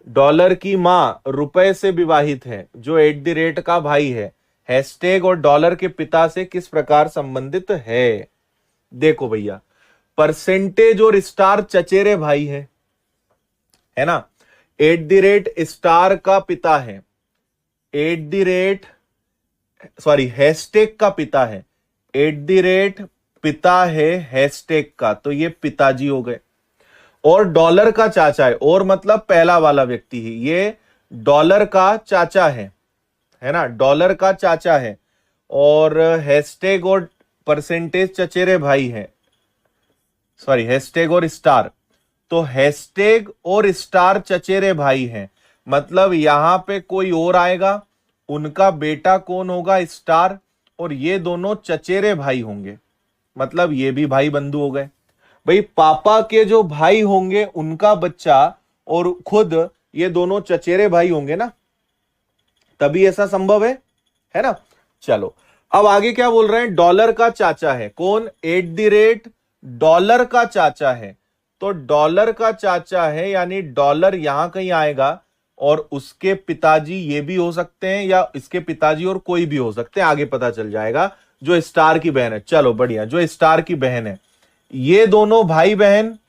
Dollar की माँ रुपए से विवाहित है, जो एट द रेट का भाई है, हैशटैग और डॉलर के पिता से किस प्रकार संबंधित है? देखो भैया, परसेंटेज और स्टार चचेरे भाई है ना। एट द रेट स्टार का पिता है, हैशटैग का पिता है, एट द रेट पिता है हैशटैग का, तो ये पिताजी हो गए। और डॉलर का चाचा है, और मतलब पहला वाला व्यक्ति ही, ये डॉलर का चाचा है ना, डॉलर का चाचा है। और हैशटैग और परसेंटेज चचेरे भाई है, हैशटैग और स्टार, तो हैशटैग और स्टार चचेरे भाई हैं। मतलब यहां पे कोई और आएगा, उनका बेटा कौन होगा? स्टार, और ये दोनों चचेरे भाई होंगे, मतलब ये भी भाई बंधु हो गए। भाई पापा के जो भाई होंगे उनका बच्चा और खुद, ये दोनों चचेरे भाई होंगे ना, तभी ऐसा संभव है ना। चलो अब आगे क्या बोल रहे हैं? डॉलर का चाचा है, कौन? एट द रेट डॉलर का चाचा है, तो डॉलर का चाचा है यानी डॉलर यहां कहीं आएगा, और उसके पिताजी ये भी हो सकते हैं, या इसके पिताजी और कोई भी हो सकते हैं, आगे पता चल जाएगा। जो स्टार की बहन है, चलो बढ़िया, जो स्टार की बहन है, ये दोनों भाई बहन,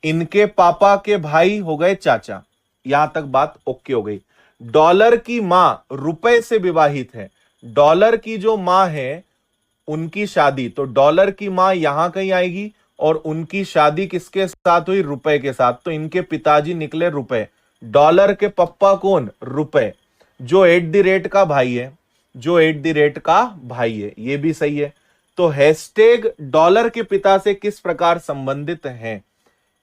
इनके पापा के भाई हो गए चाचा, यहां तक बात ओके हो गई। डॉलर की मां रुपए से विवाहित है, डॉलर की जो मां है उनकी शादी, तो डॉलर की मां यहां कहीं आएगी, और उनकी शादी किसके साथ हुई? रुपए के साथ, तो इनके पिताजी निकले रुपए। डॉलर के पप्पा कौन? रुपए, जो एट द रेट का भाई है, ये भी सही है। तो हैशटैग डॉलर के पिता से किस प्रकार संबंधित है?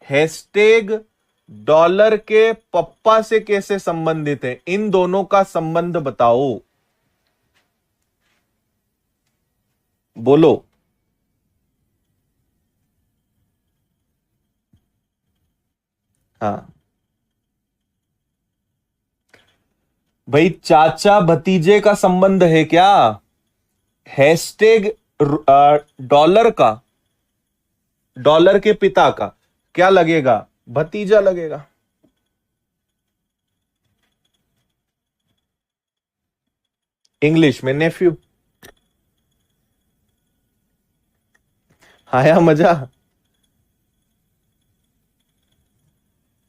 हैशटैग डॉलर के पप्पा से कैसे संबंधित है? इन दोनों का संबंध बताओ, बोलो। हाँ भाई, चाचा भतीजे का संबंध है क्या? हैशटैग डॉलर का, डॉलर के पिता का क्या लगेगा? भतीजा लगेगा। इंग्लिश में नेफ्यू। आया मजा?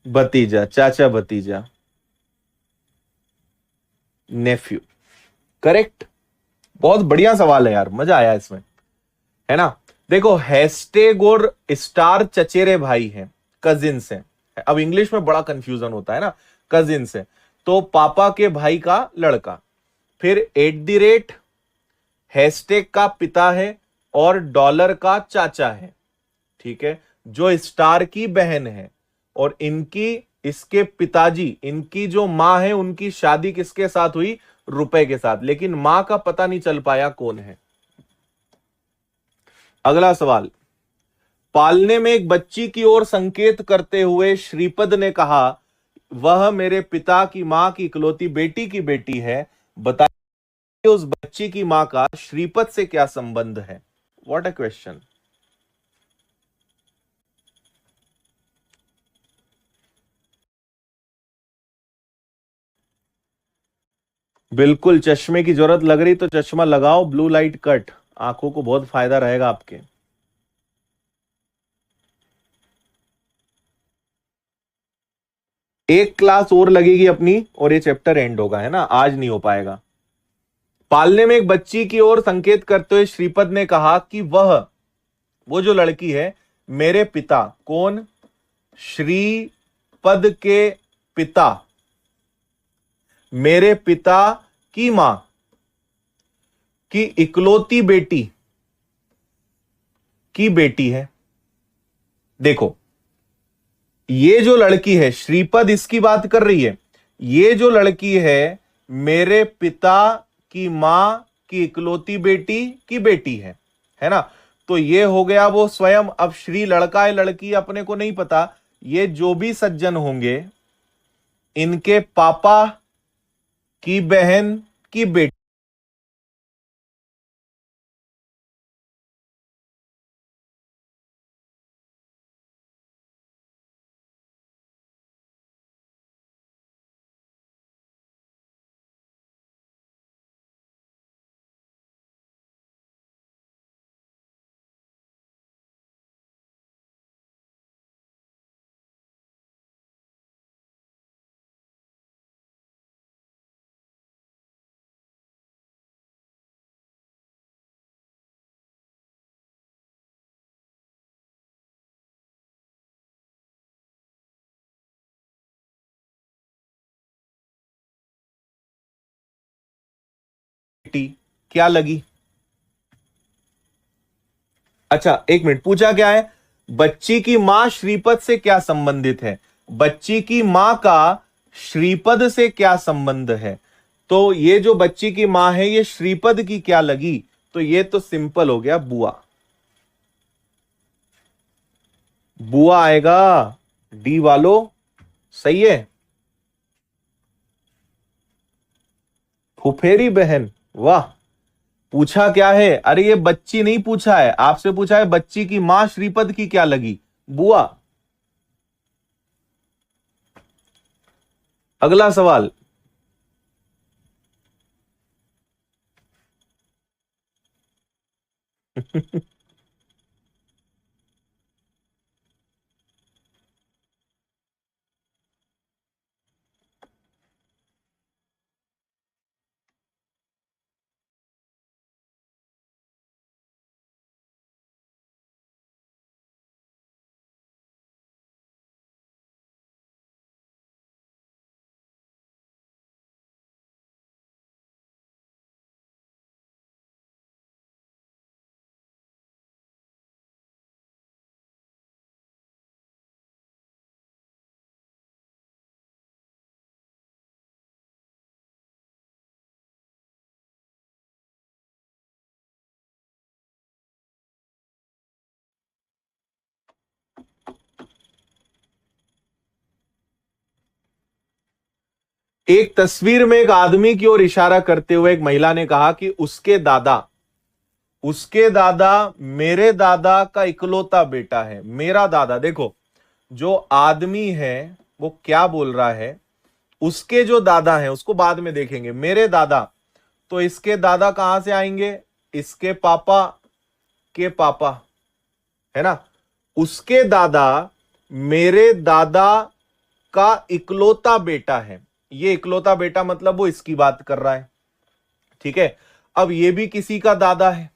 भतीजा, चाचा भतीजा, नेफ्यू, करेक्ट। बहुत बढ़िया सवाल है यार, मजा आया इसमें, है ना। देखो, हैशटैग और स्टार चचेरे भाई हैं, कजिन्स हैं। अब इंग्लिश में बड़ा कंफ्यूजन होता है ना, कजिन्स है, तो पापा के भाई का लड़का, फिर एट द रेट हैशटैग का पिता है, और डॉलर का चाचा है, ठीक है, जो स्टार की बहन है, और इसके पिताजी, इनकी जो मां है, उनकी शादी किसके साथ हुई? रुपए के साथ, लेकिन मां का पता नहीं चल पाया कौन है। अगला सवाल, पालने में एक बच्ची की ओर संकेत करते हुए श्रीपद ने कहा, वह मेरे पिता की मां की इकलौती बेटी की बेटी है, बताइए उस बच्ची की मां का श्रीपद से क्या संबंध है? What a question. बिल्कुल, चश्मे की जरूरत लग रही तो चश्मा लगाओ, ब्लू लाइट कट, आंखों को बहुत फायदा रहेगा आपके। एक क्लास और लगेगी अपनी, और ये चैप्टर एंड होगा, है ना, आज नहीं हो पाएगा। पालने में एक बच्ची की ओर संकेत करते हुए श्रीपद ने कहा कि वो जो लड़की है, मेरे पिता, कौन? श्रीपद के पिता, मेरे पिता की मां की इकलौती बेटी की बेटी है। देखो, ये जो लड़की है, श्रीपद इसकी बात कर रही है, ये जो लड़की है मेरे पिता की मां की इकलौती बेटी की बेटी है ना। तो ये हो गया वो स्वयं। अब श्री लड़का है लड़की अपने को नहीं पता, ये जो भी सज्जन होंगे, इनके पापा की बहन की बेटी। क्या लगी? अच्छा एक मिनट, पूछा क्या है? बच्ची की मां श्रीपद से क्या संबंधित है? बच्ची की मां का श्रीपद से क्या संबंध है? तो ये जो बच्ची की मां है ये श्रीपद की क्या लगी? तो ये तो सिंपल हो गया, बुआ। बुआ आएगा डी वालो, सही है। फुफेरी बहन, वाह। पूछा क्या है? अरे ये बच्ची नहीं पूछा है, आपसे पूछा है बच्ची की मां श्रीपद की क्या लगी? बुआ। अगला सवाल। एक तस्वीर में एक आदमी की ओर इशारा करते हुए एक महिला ने कहा कि उसके दादा मेरे दादा का इकलौता बेटा है। मेरा दादा, देखो जो आदमी है वो क्या बोल रहा है, उसके जो दादा हैं उसको बाद में देखेंगे। मेरे दादा, तो इसके दादा कहां से आएंगे? इसके पापा के पापा, है ना। उसके दादा मेरे दादा का इकलौता बेटा है। ये इकलौता बेटा मतलब वो इसकी बात कर रहा है, ठीक है। अब ये भी किसी का दादा है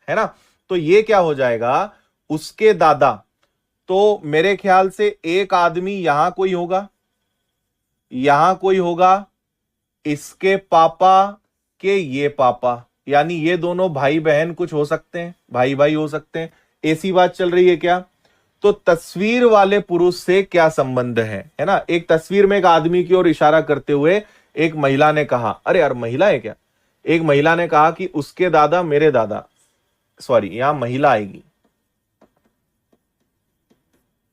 ना। तो ये क्या हो जाएगा? उसके दादा। तो मेरे ख्याल से एक आदमी यहां कोई होगा, यहां कोई होगा, इसके पापा के ये पापा, यानी ये दोनों भाई बहन कुछ हो सकते हैं, भाई भाई हो सकते हैं। ऐसी बात चल रही है क्या? तो तस्वीर वाले पुरुष से क्या संबंध है ना। एक तस्वीर में एक आदमी की ओर इशारा करते हुए एक महिला ने कहा, अरे यार महिला है क्या? एक महिला ने कहा कि उसके दादा मेरे दादा, सॉरी यहां महिला आएगी,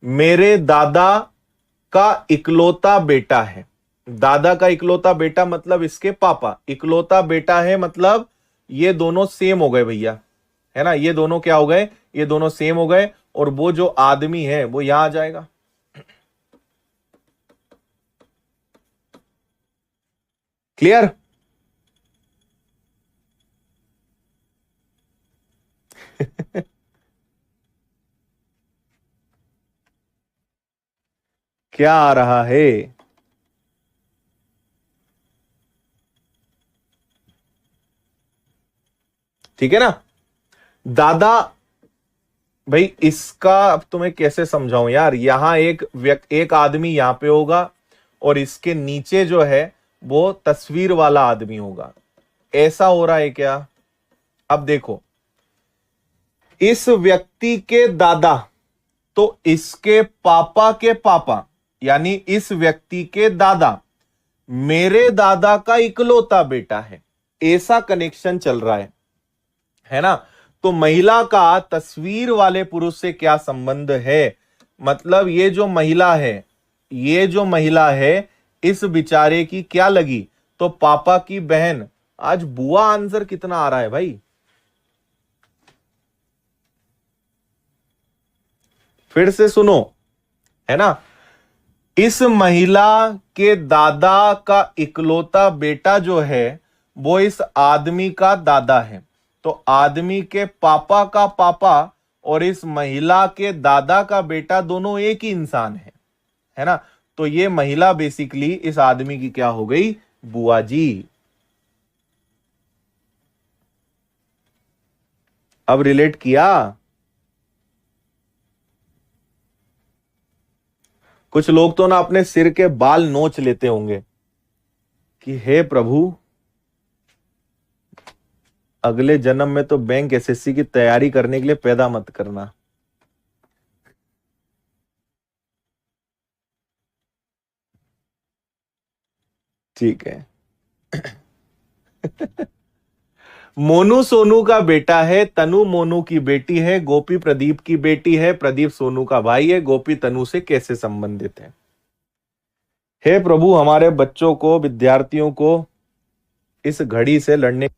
मेरे दादा का इकलौता बेटा है। दादा का इकलौता बेटा मतलब इसके पापा, इकलौता बेटा है मतलब ये दोनों सेम हो गए भैया, है ना। ये दोनों क्या हो गए? ये दोनों सेम हो गए। और वो जो आदमी है वो यहां आ जाएगा। क्लियर? क्या आ रहा है? ठीक है ना। दादा, भाई इसका अब तुम्हें कैसे समझाऊं यार। यहां एक आदमी यहां पे होगा और इसके नीचे जो है वो तस्वीर वाला आदमी होगा। ऐसा हो रहा है क्या? अब देखो, इस व्यक्ति के दादा तो इसके पापा के पापा, यानी इस व्यक्ति के दादा मेरे दादा का इकलौता बेटा है। ऐसा कनेक्शन चल रहा है ना। तो महिला का तस्वीर वाले पुरुष से क्या संबंध है? मतलब ये जो महिला है, ये जो महिला है इस बिचारे की क्या लगी? तो पापा की बहन। आज बुआ आंसर कितना आ रहा है भाई? फिर से सुनो, है ना। इस महिला के दादा का इकलौता बेटा जो है वो इस आदमी का दादा है। तो आदमी के पापा का पापा और इस महिला के दादा का बेटा दोनों एक ही इंसान है ना। तो ये महिला बेसिकली इस आदमी की क्या हो गई? बुआ जी। अब रिलेट किया? कुछ लोग तो ना अपने सिर के बाल नोच लेते होंगे कि हे प्रभु, अगले जन्म में तो बैंक एसएससी की तैयारी करने के लिए पैदा मत करना। ठीक है। मोनू सोनू का बेटा है, तनु मोनू की बेटी है, गोपी प्रदीप की बेटी है, प्रदीप सोनू का भाई है, गोपी तनु से कैसे संबंधित है? हे प्रभु, हमारे बच्चों को, विद्यार्थियों को इस घड़ी से लड़ने।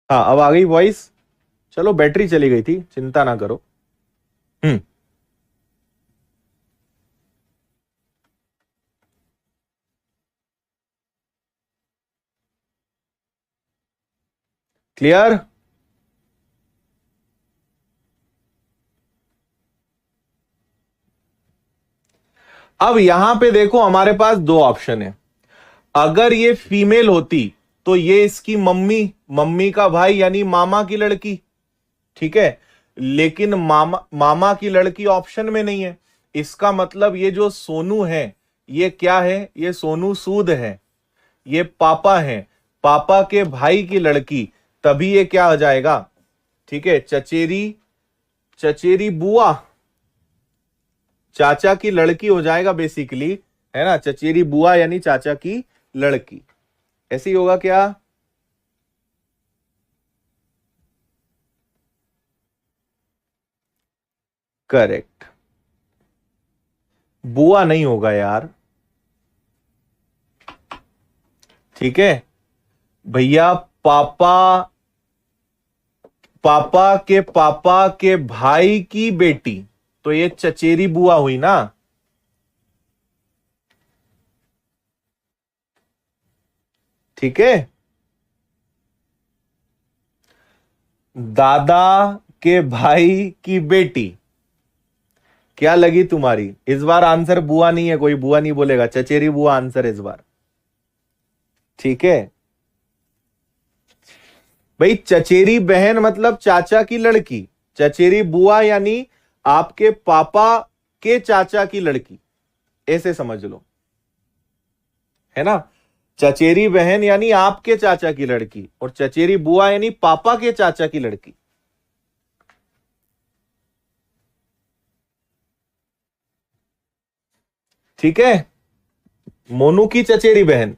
हाँ, अब आ गई वॉइस। चलो, बैटरी चली गई थी, चिंता ना करो। हम्म। क्लियर? अब यहां पे देखो, हमारे पास दो ऑप्शन है। अगर ये फीमेल होती तो ये इसकी मम्मी, मम्मी का भाई यानी मामा की लड़की। ठीक है, लेकिन मामा मामा की लड़की ऑप्शन में नहीं है। इसका मतलब ये जो सोनू है, ये क्या है? ये सोनू सूद है, ये पापा है, पापा के भाई की लड़की। तभी ये क्या हो जाएगा? ठीक है, चचेरी, चचेरी बुआ, चाचा की लड़की हो जाएगा बेसिकली, है ना? चचेरी बुआ यानी चाचा की लड़की। ऐसे ही होगा क्या? करेक्ट। बुआ नहीं होगा यार। ठीक है भैया, पापा, पापा के भाई की बेटी, तो ये चचेरी बुआ हुई ना। ठीक है, दादा के भाई की बेटी। क्या लगी तुम्हारी? इस बार आंसर बुआ नहीं है, कोई बुआ नहीं बोलेगा, चचेरी बुआ आंसर इस बार। ठीक है भाई, चचेरी बहन मतलब चाचा की लड़की, चचेरी बुआ यानी आपके पापा के चाचा की लड़की, ऐसे समझ लो, है ना? चचेरी बहन यानी आपके चाचा की लड़की, और चचेरी बुआ यानी पापा के चाचा की लड़की। ठीक है, मोनू की चचेरी बहन।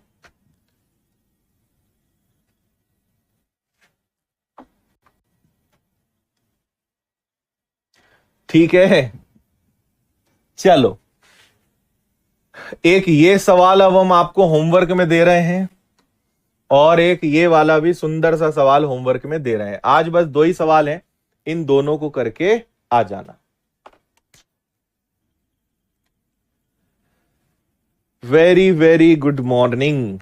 ठीक है, चलो, एक ये सवाल अब हम आपको होमवर्क में दे रहे हैं, और एक ये वाला भी सुंदर सा सवाल होमवर्क में दे रहे हैं। आज बस दो ही सवाल हैं, इन दोनों को करके आ जाना। वेरी वेरी गुड मॉर्निंग,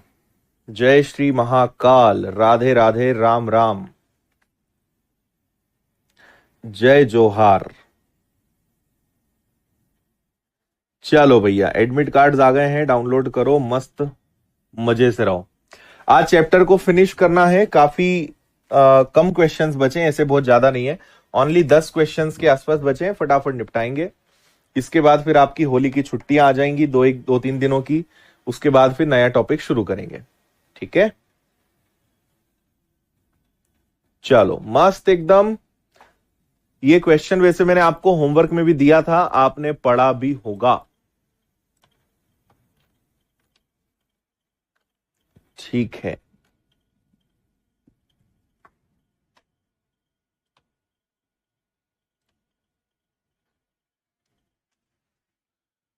जय श्री महाकाल, राधे राधे, राम राम, जय जोहार। चलो भैया, एडमिट कार्ड्स आ गए हैं, डाउनलोड करो, मस्त मजे से रहो। आज चैप्टर को फिनिश करना है, काफी कम क्वेश्चंस बचे हैं, ऐसे बहुत ज्यादा नहीं है, ओनली 10 क्वेश्चंस के आसपास बचे हैं, फटाफट निपटाएंगे। इसके बाद फिर आपकी होली की छुट्टियां आ जाएंगी 2-3 दिनों की, उसके बाद फिर नया टॉपिक शुरू करेंगे, ठीक है। चलो मस्त एकदम। ये क्वेश्चन वैसे मैंने आपको होमवर्क में भी दिया था, आपने पढ़ा भी होगा, ठीक है।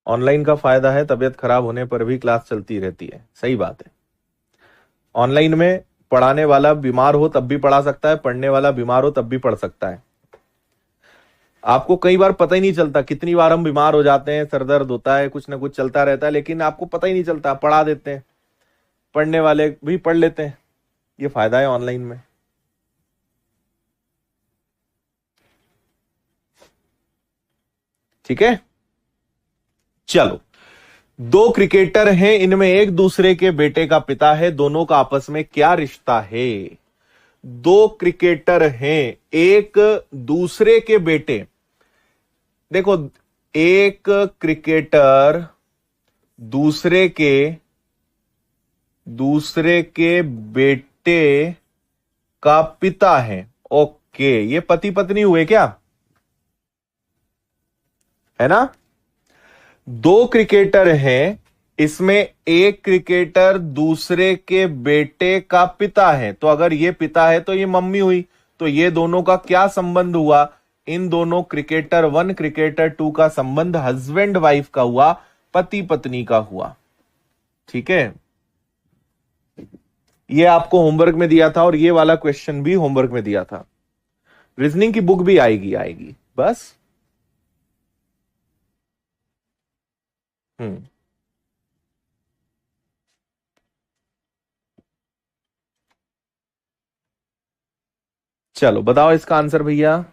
ऑनलाइन का फायदा है, तबीयत खराब होने पर भी क्लास चलती रहती है, सही बात है। ऑनलाइन में पढ़ाने वाला बीमार हो तब भी पढ़ा सकता है, पढ़ने वाला बीमार हो तब भी पढ़ सकता है। आपको कई बार पता ही नहीं चलता, कितनी बार हम बीमार हो जाते हैं, सर दर्द होता है, कुछ ना कुछ चलता रहता है, लेकिन आपको पता ही नहीं चलता, पढ़ा देते हैं, पढ़ने वाले भी पढ़ लेते हैं। ये फायदा है ऑनलाइन में। ठीक है, चलो। 2 क्रिकेटर हैं, इनमें एक दूसरे के बेटे का पिता है, दोनों का आपस में क्या रिश्ता है? 2 क्रिकेटर हैं, एक दूसरे के बेटे, देखो एक क्रिकेटर दूसरे के बेटे का पिता है, ओके, ये पति पत्नी हुए क्या, है ना। 2 क्रिकेटर हैं, इसमें एक क्रिकेटर दूसरे के बेटे का पिता है, तो अगर ये पिता है तो ये मम्मी हुई, तो ये दोनों का क्या संबंध हुआ? इन दोनों क्रिकेटर 1 क्रिकेटर 2 का संबंध हस्बैंड वाइफ का हुआ, पति पत्नी का हुआ, ठीक है। ये आपको होमवर्क में दिया था, और ये वाला क्वेश्चन भी होमवर्क में दिया था, रीजनिंग की बुक भी आएगी बस। चलो बताओ इसका आंसर भैया।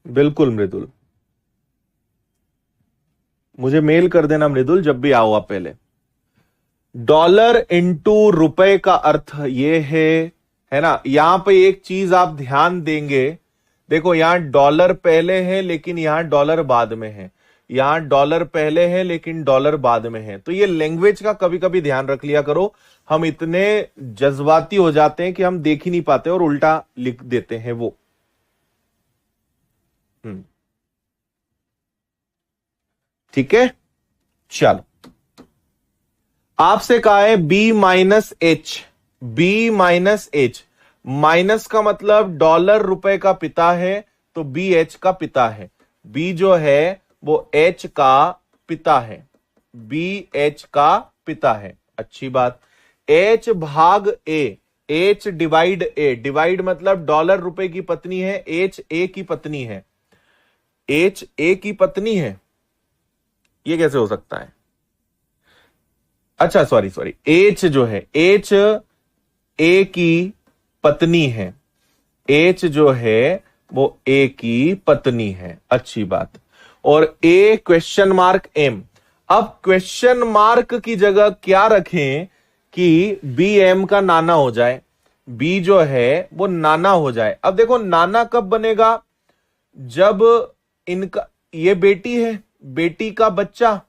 बिल्कुल मृदुल, मुझे मेल कर देना मृदुल जब भी आओ आप। पहले डॉलर इंटू रुपए का अर्थ ये है ना। यहां पे एक चीज आप ध्यान देंगे, देखो यहां डॉलर पहले है लेकिन यहां डॉलर बाद में है, यहां डॉलर पहले है लेकिन डॉलर बाद में है, तो ये लैंग्वेज का कभी कभी ध्यान रख लिया करो। हम इतने जज्बाती हो जाते हैं कि हम देख ही नहीं पाते और उल्टा लिख देते हैं वो। ठीक है, चलो आपसे कहा है B-H, B-H, माइनस का मतलब डॉलर रुपए का पिता है, तो BH का पिता है, B जो है वो H का पिता है, BH का पिता है, अच्छी बात। H भाग A, H divide A, divide मतलब डॉलर रुपए की पत्नी है, H A की पत्नी है, H A की पत्नी है, ये कैसे हो सकता है? अच्छा सॉरी, H जो है, H A की पत्नी है, H जो है वो A की पत्नी है, अच्छी बात। और A क्वेश्चन मार्क M, अब क्वेश्चन मार्क की जगह क्या रखें कि B M का नाना हो जाए, B जो है वो नाना हो जाए। अब देखो नाना कब बनेगा, जब इनका, ये बेटी है, बेटी का बच्चा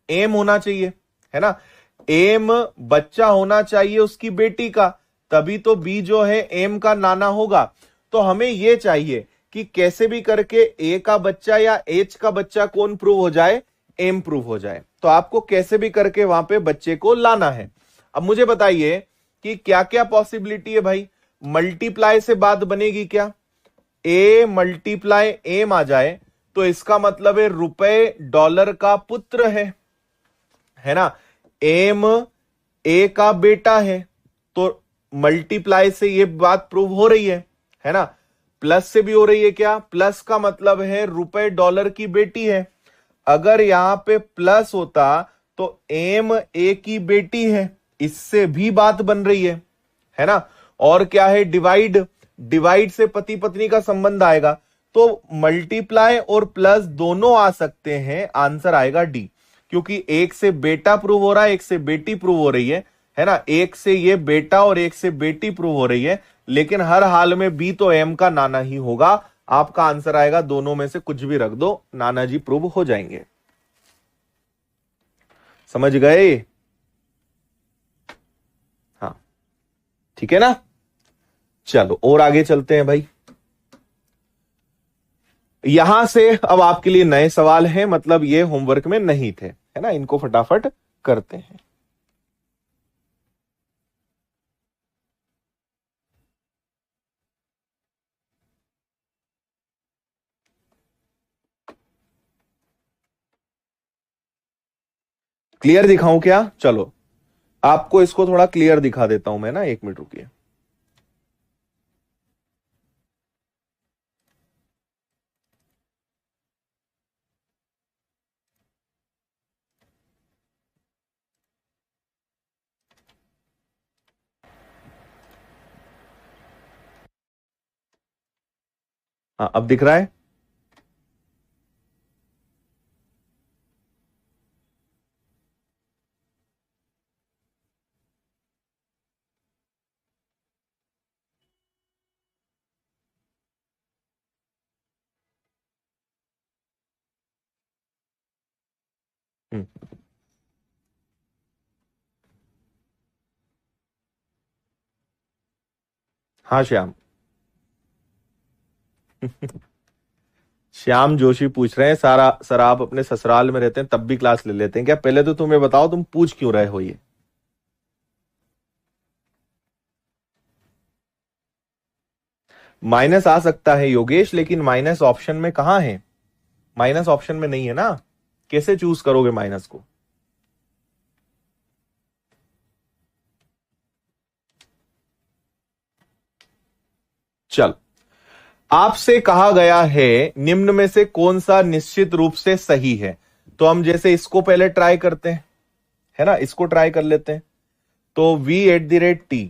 एम होना चाहिए, है ना, एम बच्चा होना चाहिए उसकी बेटी का, तभी तो बी जो है एम का नाना होगा। तो हमें यह चाहिए कि कैसे भी करके ए का बच्चा या एच का बच्चा कौन प्रूव हो जाए, एम प्रूव हो जाए, तो आपको कैसे भी करके वहां पे बच्चे को लाना है। अब मुझे बताइए कि क्या क्या पॉसिबिलिटी है भाई, मल्टीप्लाई से बात बनेगी क्या, ए मल्टीप्लाई एम आ जाए तो इसका मतलब है रुपए डॉलर का पुत्र है ना, एम ए का बेटा है, तो मल्टीप्लाई से ये बात प्रूव हो रही है ना। प्लस से भी हो रही है क्या, प्लस का मतलब है रुपए डॉलर की बेटी है, अगर यहां पे प्लस होता तो एम ए की बेटी है, इससे भी बात बन रही है ना। और क्या है, डिवाइड, डिवाइड से पति पत्नी का संबंध आएगा, तो मल्टीप्लाई और प्लस दोनों आ सकते हैं, आंसर आएगा डी। क्योंकि एक से बेटा प्रूव हो रहा है, एक से बेटी प्रूव हो रही है ना, एक से ये बेटा और एक से बेटी प्रूव हो रही है, लेकिन हर हाल में बी तो एम का नाना ही होगा। आपका आंसर आएगा दोनों में से कुछ भी रख दो, नाना जी प्रूव हो जाएंगे। समझ गए? हाँ, ठीक है ना। चलो और आगे चलते हैं भाई। यहां से अब आपके लिए नए सवाल हैं, मतलब ये होमवर्क में नहीं थे, है ना, इनको फटाफट करते हैं। क्लियर दिखाऊं क्या? चलो आपको इसको थोड़ा क्लियर दिखा देता हूं मैं ना, 1 मिनट रुकिए। हाँ अब दिख रहा है। हम्म, हाँ श्याम। श्याम जोशी पूछ रहे हैं, सारा सर आप अपने ससुराल में रहते हैं तब भी क्लास ले लेते हैं क्या? पहले तो तुम्हें बताओ तुम पूछ क्यों रहे हो ये। माइनस आ सकता है योगेश, लेकिन माइनस ऑप्शन में कहां है? माइनस ऑप्शन में नहीं है ना, कैसे चूज करोगे माइनस को? चल, आपसे कहा गया है निम्न में से कौन सा निश्चित रूप से सही है। तो हम जैसे इसको पहले ट्राई करते हैं, है ना, इसको ट्राई कर लेते हैं। तो v@t,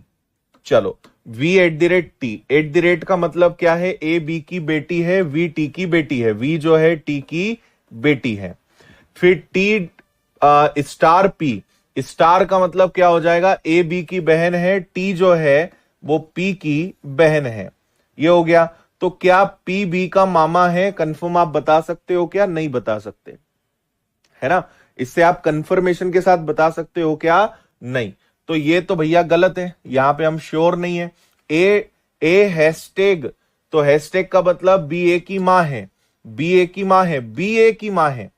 चलो v@t, एट द रेट का मतलब क्या है? ए बी की बेटी है, वी टी की बेटी है, वी जो है टी की बेटी है। फिर टी स्टार पी, स्टार का मतलब क्या हो जाएगा? ए बी की बहन है, टी जो है वो पी की बहन है। ये हो गया। तो क्या पी बी का मामा है? कंफर्म आप बता सकते हो क्या? नहीं बता सकते, है ना। इससे आप कंफर्मेशन के साथ बता सकते हो क्या? नहीं। तो ये तो भैया गलत है, यहां पे हम श्योर नहीं है। ए ए हैशटैग, तो हैशटैग का मतलब बी ए की मां है, बी ए की मां है, बी ए की मां है,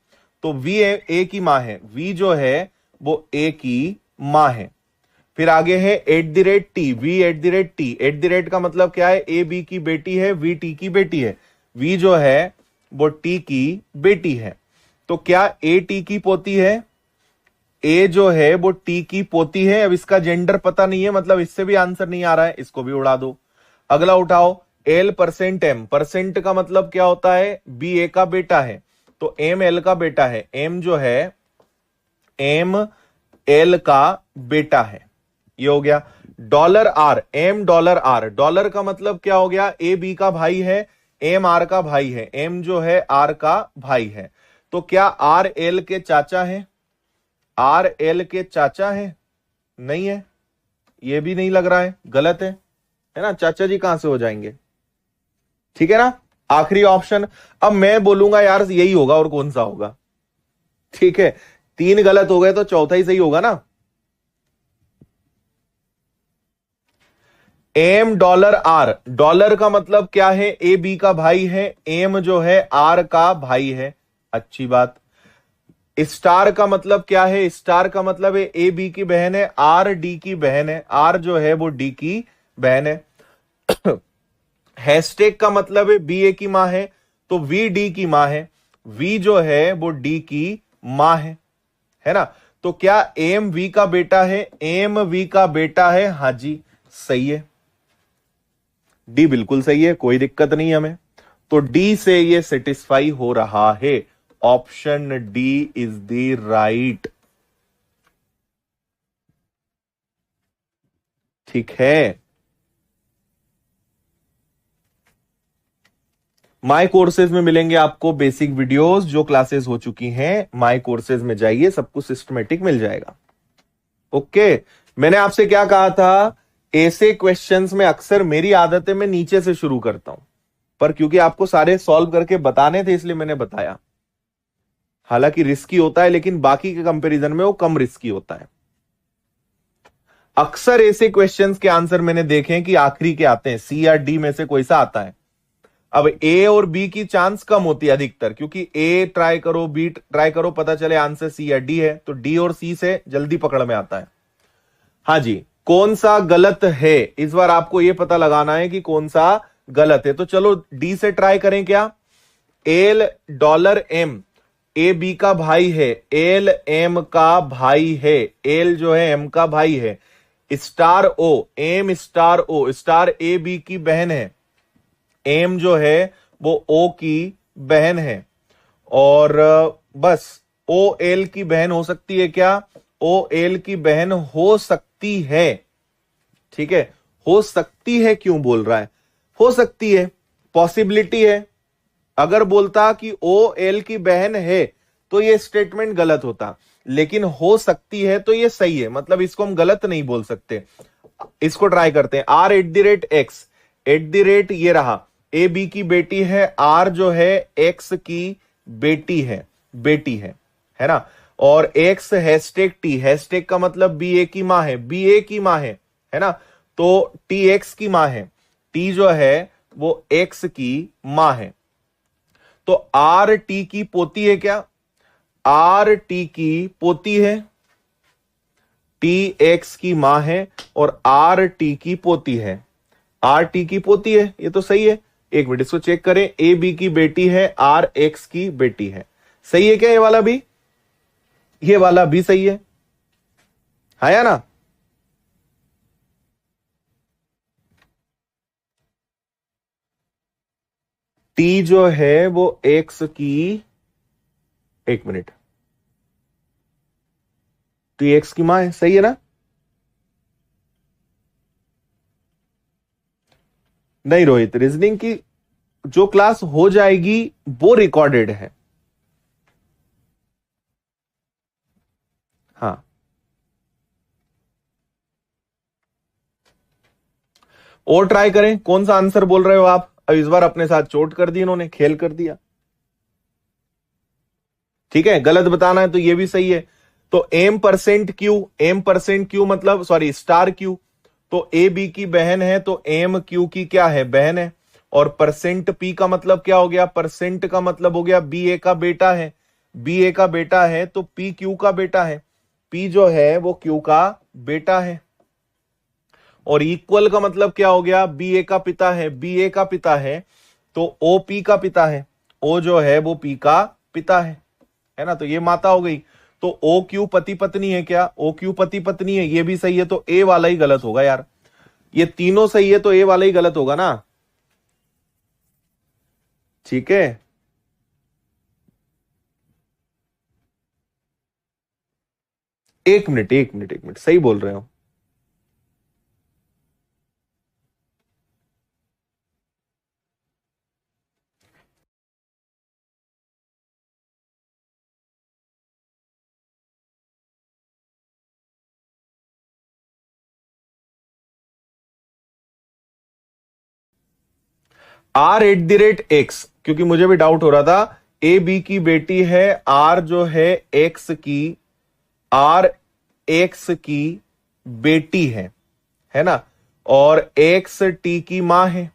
तो वी ए की मां है, वी जो है वो ए की मां है। फिर आगे है @t, v@t, eight the rate का मतलब क्या है? ए बी की बेटी है, वी टी की बेटी है, वी जो है वो टी की बेटी है। तो क्या ए टी की पोती है? ए जो है वो टी की पोती है। अब इसका जेंडर पता नहीं है, मतलब इससे भी आंसर नहीं आ रहा है, इसको भी उड़ा दो। अगला उठाओ, L%M, परसेंट का मतलब क्या होता है? बी ए का बेटा है, तो एम एल का बेटा है, एम जो है एम एल का बेटा है। ये हो गया। $R, $R, डॉलर का मतलब क्या हो गया? ए बी का भाई है, एम आर का भाई है, एम जो है आर का भाई है। तो क्या आर एल के चाचा है? आर एल के चाचा है? नहीं है, ये भी नहीं लग रहा है, गलत है ना। चाचा जी कहां से हो जाएंगे? ठीक है ना। आखिरी ऑप्शन, अब मैं बोलूंगा यार यही होगा, और कौन सा होगा? ठीक है, 3 गलत हो गए तो चौथा ही सही होगा ना। $R, डॉलर का मतलब क्या है? ए बी का भाई है, एम जो है आर का भाई है। अच्छी बात। स्टार का मतलब क्या है? स्टार का मतलब है ए बी की बहन है, आर डी की बहन है, आर जो है वो डी की बहन है। हैशटैग का मतलब है बी ए की मां है, तो वी डी की मां है, वी जो है वो डी की मां है ना। तो क्या एम वी का बेटा है? एम वी का बेटा है, हां जी सही है, डी बिल्कुल सही है, कोई दिक्कत नहीं हमें। तो डी से ये सेटिस्फाई हो रहा है, option D is the right. ठीक है। माय कोर्सेज में मिलेंगे आपको बेसिक वीडियोस, जो क्लासेस हो चुकी हैं माय कोर्सेज में जाइए, सब कुछ सिस्टमेटिक मिल जाएगा। ओके, मैंने आपसे क्या कहा था, ऐसे क्वेश्चंस में अक्सर मेरी आदत है मैं नीचे से शुरू करता हूं, पर क्योंकि आपको सारे सॉल्व करके बताने थे इसलिए मैंने बताया। हालांकि रिस्की होता है लेकिन बाकी के कंपैरिजन में वो कम रिस्की होता है। अक्सर ऐसे क्वेश्चंस के आंसर मैंने देखे हैं कि आखिरी के आते हैं, सी या डी में से कोई सा आता है। अब ए और बी की चांस कम होती है अधिकतर, क्योंकि ए ट्राई करो बी ट्राई करो पता चले आंसर सी या डी है, तो डी और सी से जल्दी पकड़ में आता है। हाँ जी, कौन सा गलत है इस बार आपको यह पता लगाना है कि कौन सा गलत है। तो चलो डी से ट्राई करें क्या। L dollar M, A B का भाई है, एल एम का भाई है, एल जो है एम का भाई है, star O, M star O, star A B की बहन है, एम जो है वो ओ की बहन है, और बस ओ एल की बहन हो सकती है क्या, ओ एल की बहन हो सकती है। ठीक है, हो सकती है क्यों बोल रहा है, हो सकती है, पॉसिबिलिटी है। अगर बोलता कि ओ एल की बहन है तो ये स्टेटमेंट गलत होता, लेकिन हो सकती है तो ये सही है, मतलब इसको हम गलत नहीं बोल सकते। इसको ट्राई करते हैं, R at the rate X, at the rate ये रहा, ए बी की बेटी है, आर जो है एक्स की बेटी है ना, और एक्स हैशटैग टी, हैशटैग का मतलब बी ए की मां है, बी ए की मां है ना, तो टी एक्स की मां है, टी जो है वो एक्स की मां है। तो आर टी की पोती है क्या, आर टी की पोती है, टी एक्स की मां है और आर टी की पोती है, आर टी की पोती है, ये तो सही है। एक मिनट इसको चेक करें, ए बी की बेटी है, आर एक्स की बेटी है, सही है क्या ये वाला भी, ये वाला भी सही है या ना। टी जो है वो एक्स की, एक मिनट, टी एक्स की मां है, सही है ना। नहीं रोहित, रीजनिंग की जो क्लास हो जाएगी वो रिकॉर्डेड है। हाँ, और ट्राई करें, कौन सा आंसर बोल रहे हो आप। अब इस बार अपने साथ चोट कर दी इन्होंने, खेल कर दिया। ठीक है, गलत बताना है तो ये भी सही है। तो M percent Q, M percent Q मतलब सॉरी स्टार क्यू, तो ए बी की बहन है तो एम क्यू की क्या है, बहन है। और परसेंट पी का मतलब क्या हो गया, परसेंट का मतलब हो गया बी ए का बेटा है, बी ए का बेटा है तो पी क्यू का बेटा है, पी जो है वो क्यू का बेटा है। और इक्वल का मतलब क्या हो गया, बी ए का पिता है, बी ए का पिता है तो ओ पी का पिता है, ओ जो है वो पी का पिता है ना, तो ये माता हो गई। तो ओ क्यू पति पत्नी है क्या, ओ क्यू पति पत्नी है, ये भी सही है, तो ए वाला ही गलत होगा यार। ये तीनों सही है तो ए वाला ही गलत होगा ना। ठीक है, एक मिनट एक मिनट एक मिनट, सही बोल रहे हो। R at the rate X, क्योंकि मुझे भी डाउट हो रहा था, ए बी की बेटी है, आर जो है एक्स की, आर एक्स की बेटी है ना, और एक्स टी की मां है,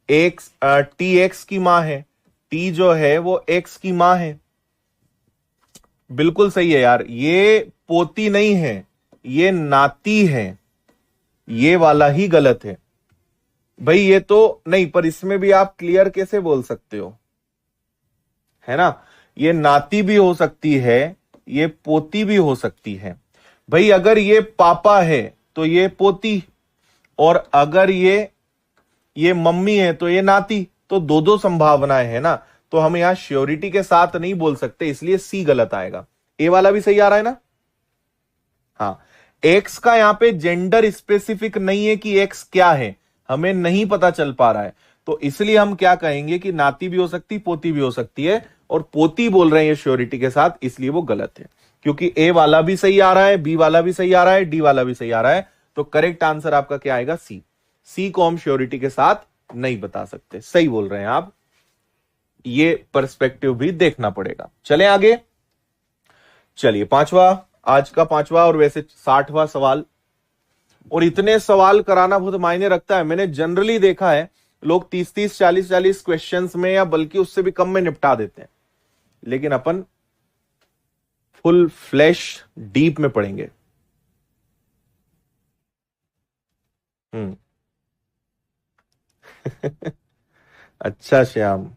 एक्स टी एक्स की मां है, टी जो है वो एक्स की मां है। बिल्कुल सही है यार, ये पोती नहीं है, ये नाती है, ये वाला ही गलत है भाई। ये तो नहीं, पर इसमें भी आप क्लियर कैसे बोल सकते हो, है ना। ये नाती भी हो सकती है, ये पोती भी हो सकती है भाई। अगर ये पापा है तो ये पोती, और अगर ये मम्मी है तो ये नाती, तो दो दो संभावनाएं है ना, तो हम यहां श्योरिटी के साथ नहीं बोल सकते, इसलिए सी गलत आएगा। ए वाला भी सही आ रहा है ना। हाँ, एक्स का यहां पे जेंडर स्पेसिफिक नहीं है कि एक्स क्या है, हमें नहीं पता चल पा रहा है, तो इसलिए हम क्या कहेंगे कि नाती भी हो सकती, पोती भी हो सकती है, और पोती बोल रहे हैं ये श्योरिटी के साथ, इसलिए वो गलत है, क्योंकि ए वाला भी सही आ रहा है, बी वाला भी सही आ रहा है, डी वाला भी सही आ रहा है, तो करेक्ट आंसर आपका क्या आएगा? सी। सी को हम श्योरिटी के साथ नहीं बता सकते। सही बोल रहे हैं आप, ये पर्सपेक्टिव भी देखना पड़ेगा। चलें आगे। चलिए पांचवा, आज का पांचवा और वैसे 60वां सवाल। और इतने सवाल कराना बहुत मायने रखता है। मैंने जनरली देखा है लोग 30-30, 40-40 क्वेश्चंस में या बल्कि उससे भी कम में निपटा देते हैं, लेकिन अपन फुल फ्लैश डीप में पढ़ेंगे। अच्छा श्याम,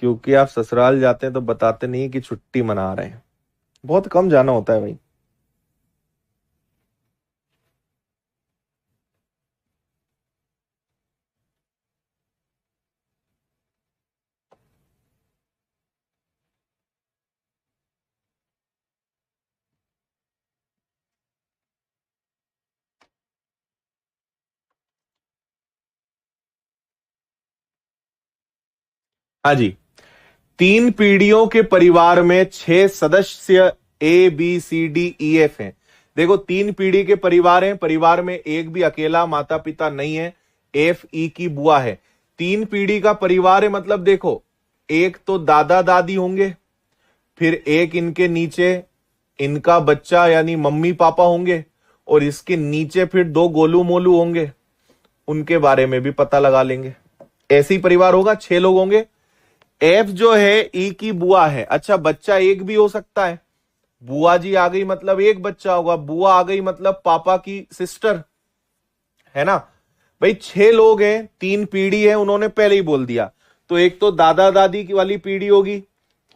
क्योंकि आप ससुराल जाते हैं तो बताते नहीं कि छुट्टी मना रहे हैं। बहुत कम जाना होता है भाई। हाँ जी, 3 पीढ़ियों के परिवार में 6 सदस्य A B C D E F हैं। देखो 3 पीढ़ी के परिवार हैं, परिवार में एक भी अकेला माता पिता नहीं है, एफ ई की बुआ है। 3 पीढ़ी का परिवार है, मतलब देखो एक तो दादा दादी होंगे, फिर एक इनके नीचे इनका बच्चा यानी मम्मी पापा होंगे, और इसके नीचे फिर 2 गोलू मोलू होंगे, उनके बारे में भी पता लगा लेंगे। ऐसे ही परिवार होगा, 6 लोग होंगे। एफ जो है ई की बुआ है। अच्छा, बच्चा एक भी हो सकता है, बुआ जी आ गई मतलब एक बच्चा होगा, बुआ आ गई मतलब पापा की सिस्टर, है ना भाई। 6 लोग हैं, 3 पीढ़ी है, उन्होंने पहले ही बोल दिया। तो एक तो दादा दादी की वाली पीढ़ी होगी,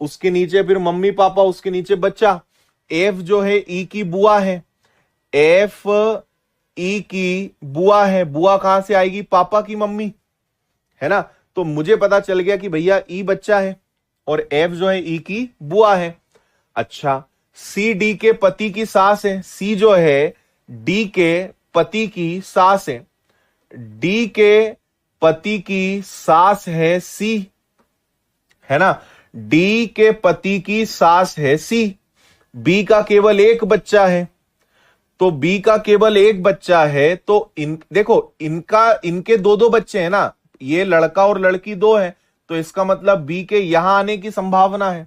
उसके नीचे फिर मम्मी पापा, उसके नीचे बच्चा। एफ जो है ई की बुआ है, एफ ई की बुआ है, बुआ कहां से आएगी? पापा की मम्मी, है ना। तो मुझे पता चल गया कि भैया ई बच्चा है और एफ जो है ई की बुआ है। अच्छा, सी डी के पति की सास है, सी जो है डी के पति की सास है, डी के पति की सास है सी, है ना। डी के पति की सास है सी। बी का केवल एक बच्चा है, तो बी का केवल एक बच्चा है, तो देखो इनके 2-2 बच्चे हैं ना, ये लड़का और लड़की 2 है, तो इसका मतलब बी के यहां आने की संभावना है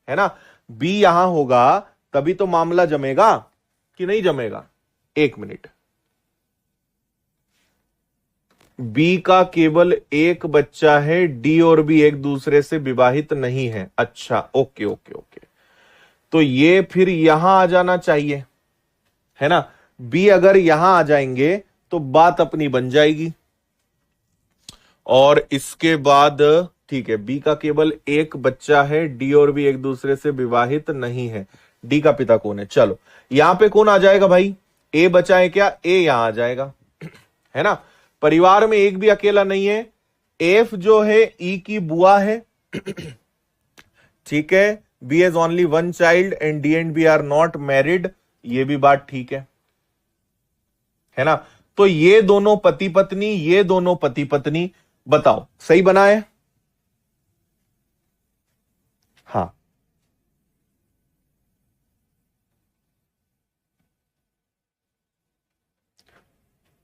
ना। बी यहां होगा तभी तो मामला जमेगा कि नहीं जमेगा? 1 मिनट। बी का केवल एक बच्चा है, डी और बी एक दूसरे से विवाहित नहीं है। अच्छा, ओके ओके ओके, तो ये फिर यहां आ जाना चाहिए, है ना। बी अगर यहां आ जाएंगे तो बात अपनी बन जाएगी। और इसके बाद ठीक है, बी का केवल एक बच्चा है, डी और बी एक दूसरे से विवाहित नहीं है। डी का पिता कौन है? चलो यहां पे कौन आ जाएगा भाई? ए बचा है क्या? ए यहां आ जाएगा, है ना। परिवार में एक भी अकेला नहीं है। एफ जो है ई की बुआ है, ठीक है। B has only 1 child and D and B are not married, ये भी बात ठीक है ना। तो ये दोनों पति पत्नी, ये दोनों पति पत्नी, बताओ सही बना है? हाँ,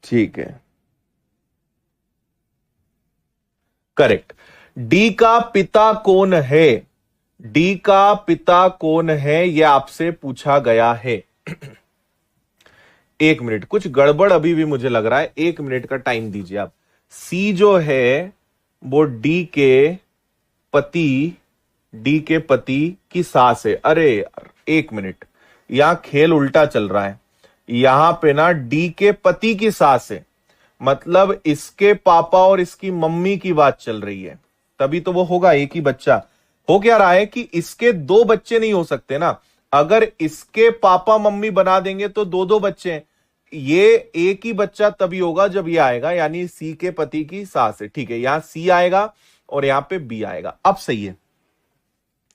ठीक है, करेक्ट। डी का पिता कौन है? डी का पिता कौन है, यह आपसे पूछा गया है। 1 मिनट, कुछ गड़बड़ अभी भी मुझे लग रहा है, 1 मिनट का टाइम दीजिए आप। सी जो है वो डी के पति, डी के पति की सास है। अरे यार 1 मिनट, यहां खेल उल्टा चल रहा है। यहां पे ना डी के पति की सास है, मतलब इसके पापा और इसकी मम्मी की बात चल रही है, तभी तो वो होगा एक ही बच्चा। हो क्या रहा है कि इसके 2 बच्चे नहीं हो सकते ना, अगर इसके पापा मम्मी बना देंगे तो 2-2 बच्चे हैं। ये एक ही बच्चा तभी होगा जब ये आएगा, यानी सी के पति की सास है। ठीक है, यहां सी आएगा और यहां पे बी आएगा। अब सही है,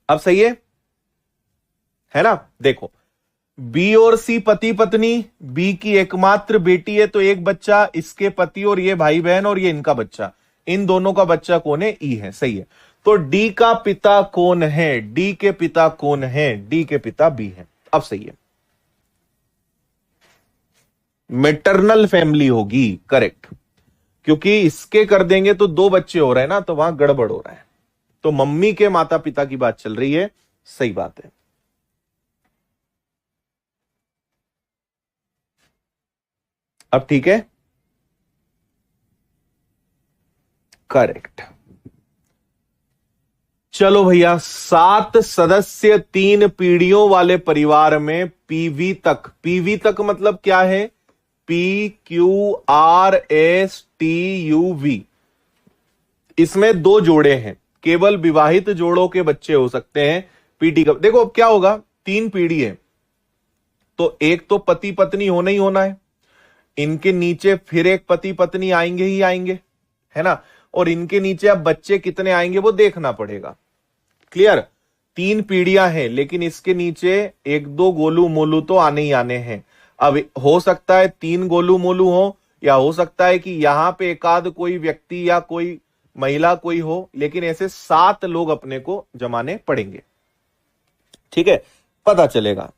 अब सही है ना। देखो बी और सी पति पत्नी, बी की एकमात्र बेटी है तो एक बच्चा, इसके पति और ये भाई बहन और ये इनका बच्चा, इन दोनों का बच्चा कौन है? ई है, सही है। तो डी का पिता कौन है? डी के पिता कौन है? डी के पिता बी है। अब सही है, मैटरनल फैमिली होगी, करेक्ट। क्योंकि इसके कर देंगे तो दो बच्चे हो रहे हैं ना, तो वहां गड़बड़ हो रहा है। तो मम्मी के माता पिता की बात चल रही है, सही बात है। अब ठीक है, करेक्ट। चलो भैया, 7 सदस्य 3 पीढ़ियों वाले परिवार में पीवी तक, पीवी तक मतलब क्या है? PQRSTUV, इसमें 2 जोड़े हैं, केवल विवाहित जोड़ों के बच्चे हो सकते हैं। पीटी का देखो अब क्या होगा, 3 पीढ़ी है तो एक तो पति पत्नी होना ही होना है, इनके नीचे फिर एक पति पत्नी आएंगे ही आएंगे, है ना। और इनके नीचे अब बच्चे कितने आएंगे वो देखना पड़ेगा। क्लियर? 3 पीढ़ियां हैं, लेकिन इसके नीचे 1-2 गोलू मोलू तो आने ही आने हैं। अब हो सकता है 3 गोलू मोलू हो, या हो सकता है कि यहां पे एकाध कोई व्यक्ति या कोई महिला कोई हो, लेकिन ऐसे 7 लोग अपने को जमाने पड़ेंगे। ठीक है, पता चलेगा।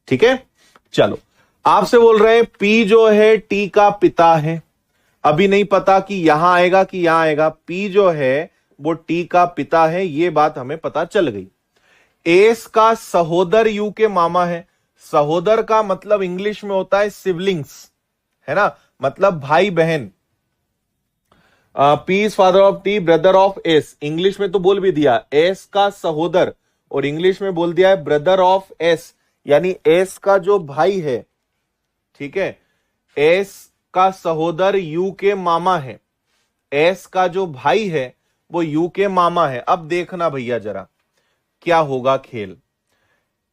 ठीक है, चलो। आपसे बोल रहे हैं पी जो है टी का पिता है, अभी नहीं पता कि यहां आएगा कि यहां आएगा। पी जो है वो टी का पिता है, ये बात हमें पता चल गई। एस का सहोदर यू के मामा है, सहोदर का मतलब इंग्लिश में होता है सिबलिंग्स, है ना, मतलब भाई बहन। P is father of T, brother of S, English में तो बोल भी दिया एस का सहोदर, और इंग्लिश में बोल दिया है ब्रदर ऑफ एस, यानी एस का जो भाई है, ठीक है, एस का सहोदर यू के मामा है, एस का जो भाई है वो यू के मामा है। अब देखना भैया जरा क्या होगा खेल।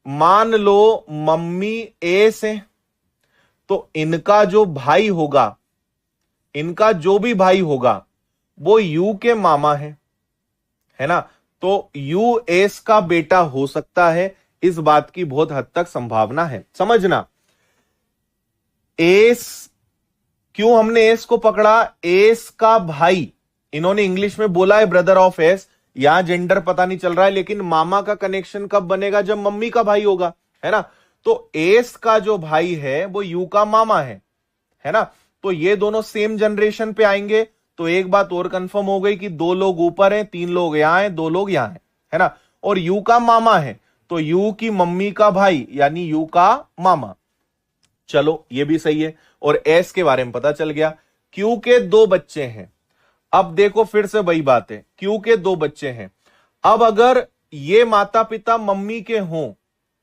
मान लो मम्मी एस है, तो इनका जो भाई होगा, इनका जो भी भाई होगा वो यू के मामा है ना। तो यू एस का बेटा हो सकता है, इस बात की बहुत हद तक संभावना है। समझना, एस, क्यों हमने एस को पकड़ा? एस का भाई, इन्होंने इंग्लिश में बोला है ब्रदर ऑफ एस, यहां जेंडर पता नहीं चल रहा है, लेकिन मामा का कनेक्शन कब बनेगा? जब मम्मी का भाई होगा, है ना। तो एस का जो भाई है वो यू का मामा है ना। तो ये दोनों सेम जनरेशन पे आएंगे, तो एक बात और कंफर्म हो गई कि 2 लोग ऊपर हैं, 3 लोग यहां हैं, 2 लोग यहां हैं, है ना। और यू का मामा है, तो यू की मम्मी का भाई यानी यू का मामा। चलो ये भी सही है, और एस के बारे में पता चल गया। क्यू के 2 बच्चे हैं, अब देखो फिर से वही बात है, क्यू के 2 बच्चे हैं। अब अगर ये माता पिता मम्मी के हों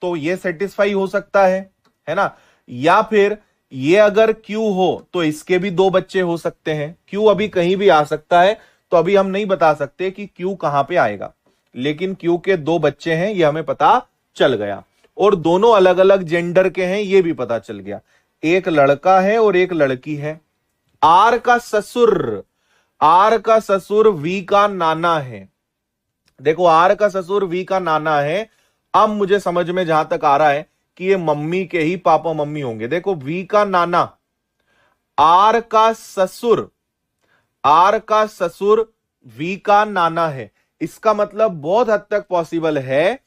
तो ये सेटिस्फाई हो सकता है ना। या फिर ये अगर क्यू हो तो इसके भी 2 बच्चे हो सकते हैं। क्यू अभी कहीं भी आ सकता है, तो अभी हम नहीं बता सकते कि क्यू कहां पे आएगा, लेकिन क्यू के 2 बच्चे हैं ये हमें पता चल गया, और दोनों अलग अलग जेंडर के हैं ये भी पता चल गया। एक लड़का है और एक लड़की है। आर का ससुर, आर का ससुर वी का नाना है। देखो आर का ससुर वी का नाना है। अब मुझे समझ में जहां तक आ रहा है कि ये मम्मी के ही पापा मम्मी होंगे। देखो वी का नाना, आर का ससुर, आर का ससुर वी का नाना है। इसका मतलब बहुत हद तक पॉसिबल है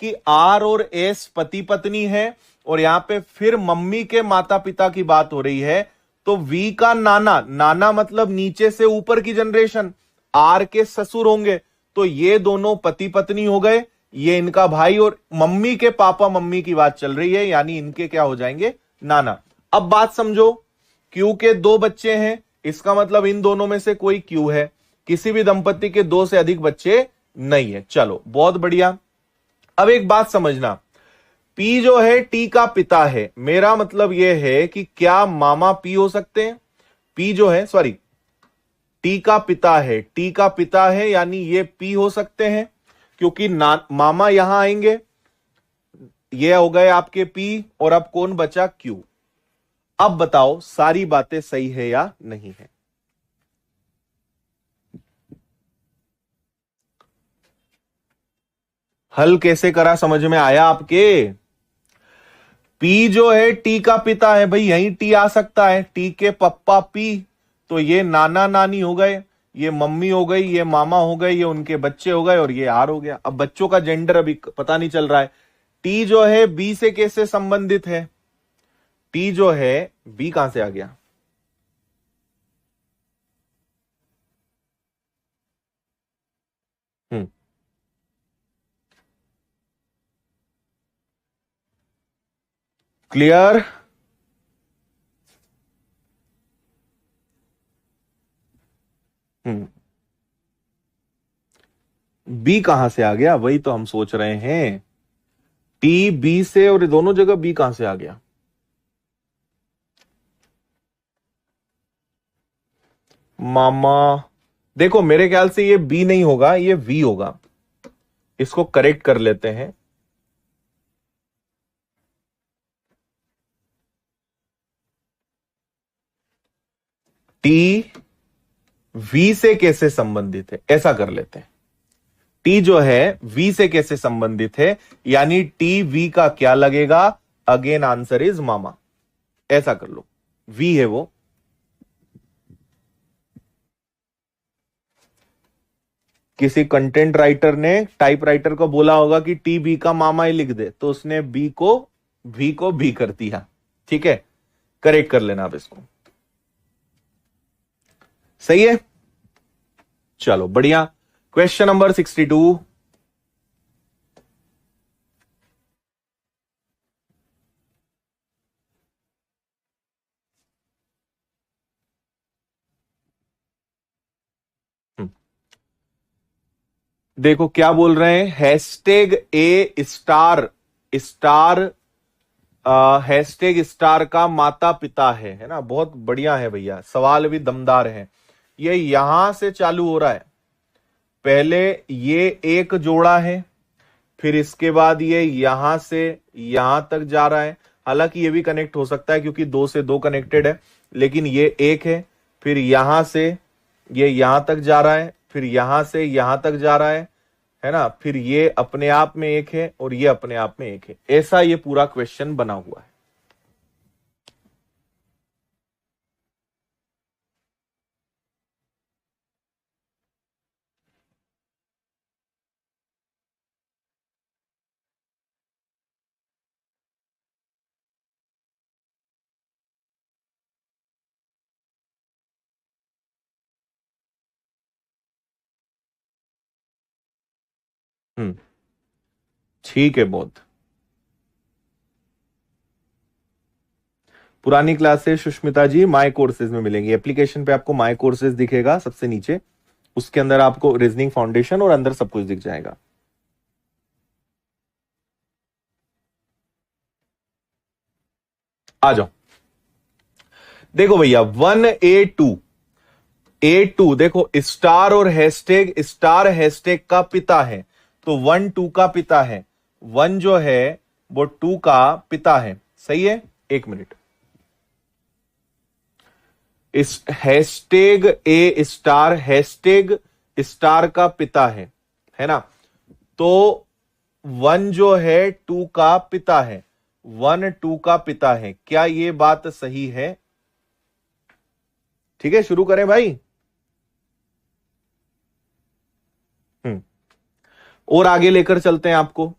कि आर और एस पति पत्नी है, और यहां पे फिर मम्मी के माता पिता की बात हो रही है। तो वी का नाना, नाना मतलब नीचे से ऊपर की जनरेशन, आर के ससुर होंगे, तो ये दोनों पति पत्नी हो गए, ये इनका भाई, और मम्मी के पापा मम्मी की बात चल रही है, यानी इनके क्या हो जाएंगे? नाना। अब बात समझो, क्यू के 2 बच्चे हैं, इसका मतलब इन दोनों में से कोई क्यू है। किसी भी दंपति के 2 से अधिक बच्चे नहीं है। चलो बहुत बढ़िया। अब एक बात समझना, पी जो है टी का पिता है, मेरा मतलब यह है कि क्या मामा पी हो सकते हैं? पी जो है, सॉरी, टी का पिता है, टी का पिता है यानी ये पी हो सकते हैं, क्योंकि मामा यहां आएंगे। ये हो गए आपके पी, और अब कौन बचा? क्यू। अब बताओ सारी बातें सही है या नहीं है? हल कैसे करा समझ में आया आपके? पी जो है टी का पिता है भाई, यही टी आ सकता है, टी के पप्पा पी, तो ये नाना नानी हो गए, ये मम्मी हो गई, ये मामा हो गए, ये उनके बच्चे हो गए, और ये आर हो गया। अब बच्चों का जेंडर अभी पता नहीं चल रहा है। टी जो है बी से कैसे संबंधित है? टी जो है बी कहां से आ गया? हम्म क्लियर? हम्म बी कहां से आ गया, वही तो हम सोच रहे हैं। टी बी से, और दोनों जगह बी कहां से आ गया? मामा, देखो मेरे ख्याल से ये बी नहीं होगा, ये वी होगा। इसको करेक्ट कर लेते हैं। टी वी से कैसे संबंधित है, ऐसा कर लेते हैं। टी जो है वी से कैसे संबंधित है, यानी टी वी का क्या लगेगा? अगेन आंसर इज मामा। ऐसा कर लो, वी है वो। किसी कंटेंट राइटर ने टाइप राइटर को बोला होगा कि टी बी का मामा ही लिख दे, तो उसने बी को वी को बी कर दिया। ठीक है, करेक्ट कर लेना आप इसको। सही है, चलो बढ़िया। Question number 62। देखो क्या बोल रहे हैं, हैशटैग ए स्टार स्टार, हैशटैग स्टार का माता पिता है ना? बहुत बढ़िया है भैया, सवाल भी दमदार है। ये यहां से चालू हो रहा है, पहले ये एक जोड़ा है, फिर इसके बाद ये यहां से यहां तक जा रहा है। हालांकि ये भी कनेक्ट हो सकता है क्योंकि दो से दो कनेक्टेड है, लेकिन ये एक है। फिर यहां से ये यहां तक जा रहा है, फिर यहां से यहां तक जा रहा है ना? फिर ये अपने आप में एक है और ये अपने आप में एक है। ऐसा ये पूरा क्वेश्चन बना हुआ है। हम्म ठीक है, बहुत पुरानी classes Sushmita ji my courses में मिलेंगी। एप्लीकेशन पे आपको माय कोर्सेज दिखेगा सबसे नीचे, उसके अंदर आपको रीजनिंग फाउंडेशन और अंदर सब कुछ दिख जाएगा। आ जाओ, देखो भैया 1A2 देखो, स्टार और हैशटैग, स्टार हैशटैग का पिता है, तो 1 2 का पिता है, 1 जो है वो 2 का पिता है। सही है, एक मिनट। इस हैशटैग ए स्टार, हैशटैग स्टार का पिता है ना? तो 1 जो है 2 का पिता है, 1 2 का पिता है। क्या ये बात सही है? ठीक है, शुरू करें भाई। हम्म और आगे लेकर चलते हैं आपको।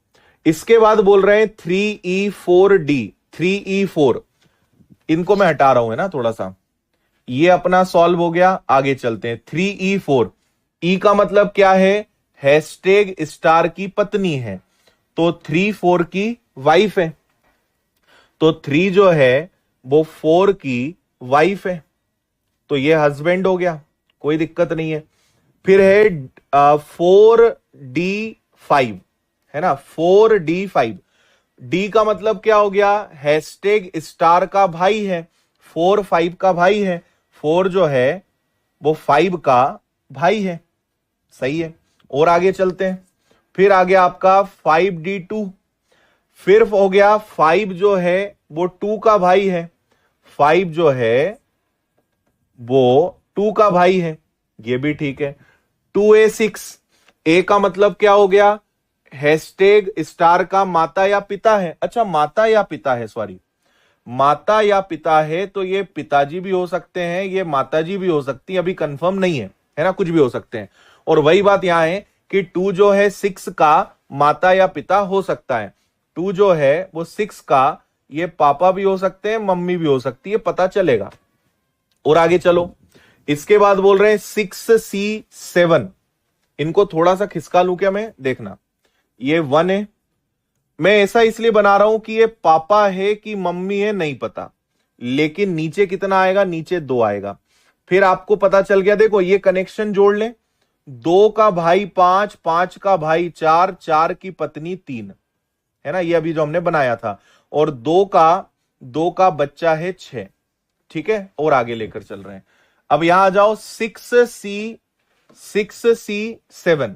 इसके बाद बोल रहे हैं 3E4D, 3E4, इनको मैं हटा रहा हूं है ना थोड़ा सा। ये अपना सॉल्व हो गया, आगे चलते हैं। 3E4, ई का मतलब क्या है? हैशटैग स्टार की पत्नी है, तो 3 4 की वाइफ है, तो 3 जो है वो 4 की वाइफ है, तो ये हस्बैंड हो गया, कोई दिक्कत नहीं है। फिर है 4D5, है ना? 4D5, डी का मतलब क्या हो गया? हैशटैग स्टार का भाई है, 4 5 का भाई है, 4 जो है वो 5 का भाई है। सही है, और आगे चलते हैं। फिर आ गया आपका 5D2, फिर हो गया 5 जो है वो 2 का भाई है, 5 जो है वो 2 का भाई है, ये भी ठीक है। 2A6, ए का मतलब क्या हो गया? हैशटैग स्टार का माता या पिता है। अच्छा, माता या पिता है, सॉरी, माता या पिता है, तो ये पिताजी भी हो सकते हैं, ये माताजी भी हो सकती है, अभी कंफर्म नहीं है ना, कुछ भी हो सकते हैं। और वही बात यहां है कि 2 जो है 6 का माता या पिता हो सकता है। 2 जो है वो 6 का ये पापा भी हो सकते हैं, मम्मी भी हो सकती है, पता चलेगा। और आगे चलो, इसके बाद बोल रहे हैं 6C7। इनको थोड़ा सा खिसका लूं क्या मैं, देखना, ये 1 है। मैं ऐसा इसलिए बना रहा हूं कि ये पापा है कि मम्मी है नहीं पता, लेकिन नीचे कितना आएगा, नीचे 2 आएगा। फिर आपको पता चल गया, देखो ये कनेक्शन जोड़ लें, 2 का भाई 5, 5 का भाई 4, 4 की पत्नी 3, है ना, ये अभी जो हमने बनाया था। और 2 का बच्चा है 6। ठीक है, और आगे लेकर चल रहे हैं। अब यहां आ जाओ, 6C7।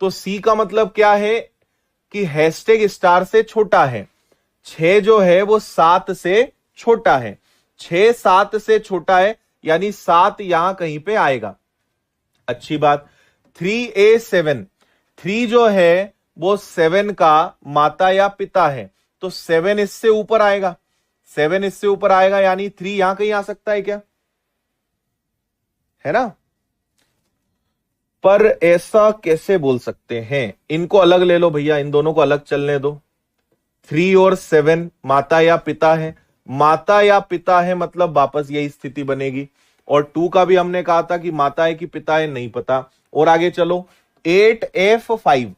तो C का मतलब क्या है कि हैशटैग स्टार से छोटा है। 6 जो है वो 7 से छोटा है। 6 7 से छोटा है, यानी 7 यहां कहीं पे आएगा। अच्छी बात। 3A7, 3 जो है वो 7 का माता या पिता है, तो 7 इससे ऊपर आएगा। 7 इससे ऊपर आएगा, यानी 3 यहां कहीं आ सकता है क्या, है ना। पर ऐसा कैसे बोल सकते हैं, इनको अलग ले लो भैया, इन दोनों को अलग चलने दो। 3 और 7 माता या पिता है, माता या पिता है मतलब वापस यही स्थिति बनेगी। और 2 का भी हमने कहा था कि माता है कि पिता है, नहीं पता। और आगे चलो, 8F5,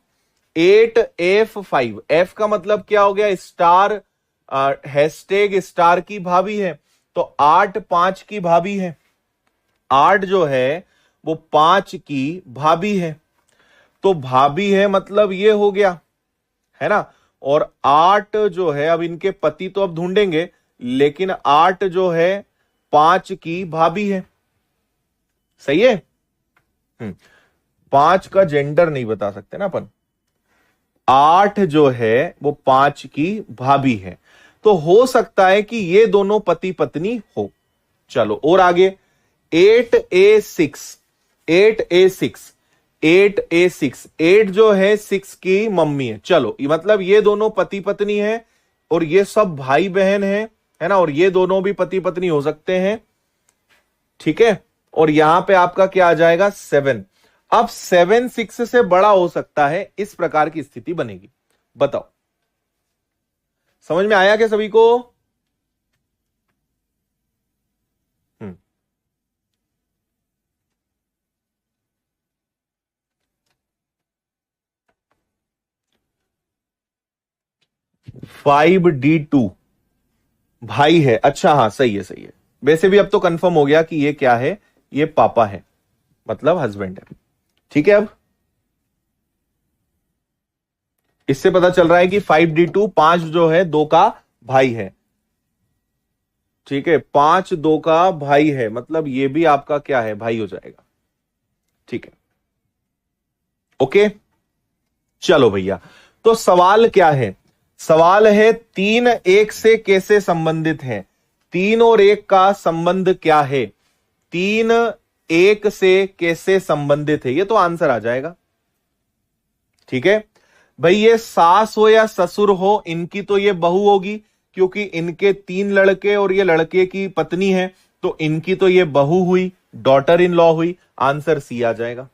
8F5, F का मतलब क्या हो गया, स्टार, हैशटैग स्टार की भाभी है, तो 8 5 की भाभी है। 8 जो है वो 5 की भाभी है, तो भाभी है मतलब ये हो गया, है ना। और 8 जो है, अब इनके पति तो अब ढूंढेंगे, लेकिन 8 जो है 5 की भाभी है। सही है। 5 का जेंडर नहीं बता सकते ना अपन। 8 जो है वो 5 की भाभी है, तो हो सकता है कि ये दोनों पति पत्नी हो। चलो और आगे, 8A6, 8A6, 8A6, 8 जो है 6 की मम्मी है। चलो, मतलब ये दोनों पति पत्नी है और ये सब भाई बहन है ना, और ये दोनों भी पति पत्नी हो सकते हैं। ठीक है, और यहां पे आपका क्या आ जाएगा, 7। अब 7 6 से बड़ा हो सकता है, इस प्रकार की स्थिति बनेगी। बताओ, समझ में आया क्या सभी को। 5D2 भाई है। अच्छा हाँ, सही है सही है। वैसे भी अब तो कंफर्म हो गया कि ये क्या है, ये पापा है, मतलब हस्बैंड है। ठीक है, अब इससे पता चल रहा है कि 5D2, 5 जो है 2 का भाई है। ठीक है, 5 2 का भाई है, मतलब ये भी आपका क्या है, भाई हो जाएगा। ठीक है, ओके। चलो भैया, तो सवाल क्या है, सवाल है 3 1 से कैसे संबंधित है। 3 और 1 का संबंध क्या है, 3 1 से कैसे संबंधित है, ये तो आंसर आ जाएगा। ठीक है भाई, ये सास हो या ससुर हो, इनकी तो ये बहू होगी, क्योंकि इनके 3 लड़के और ये लड़के की पत्नी है, तो इनकी तो ये बहू हुई, डॉटर इन लॉ हुई। आंसर सी आ जाएगा।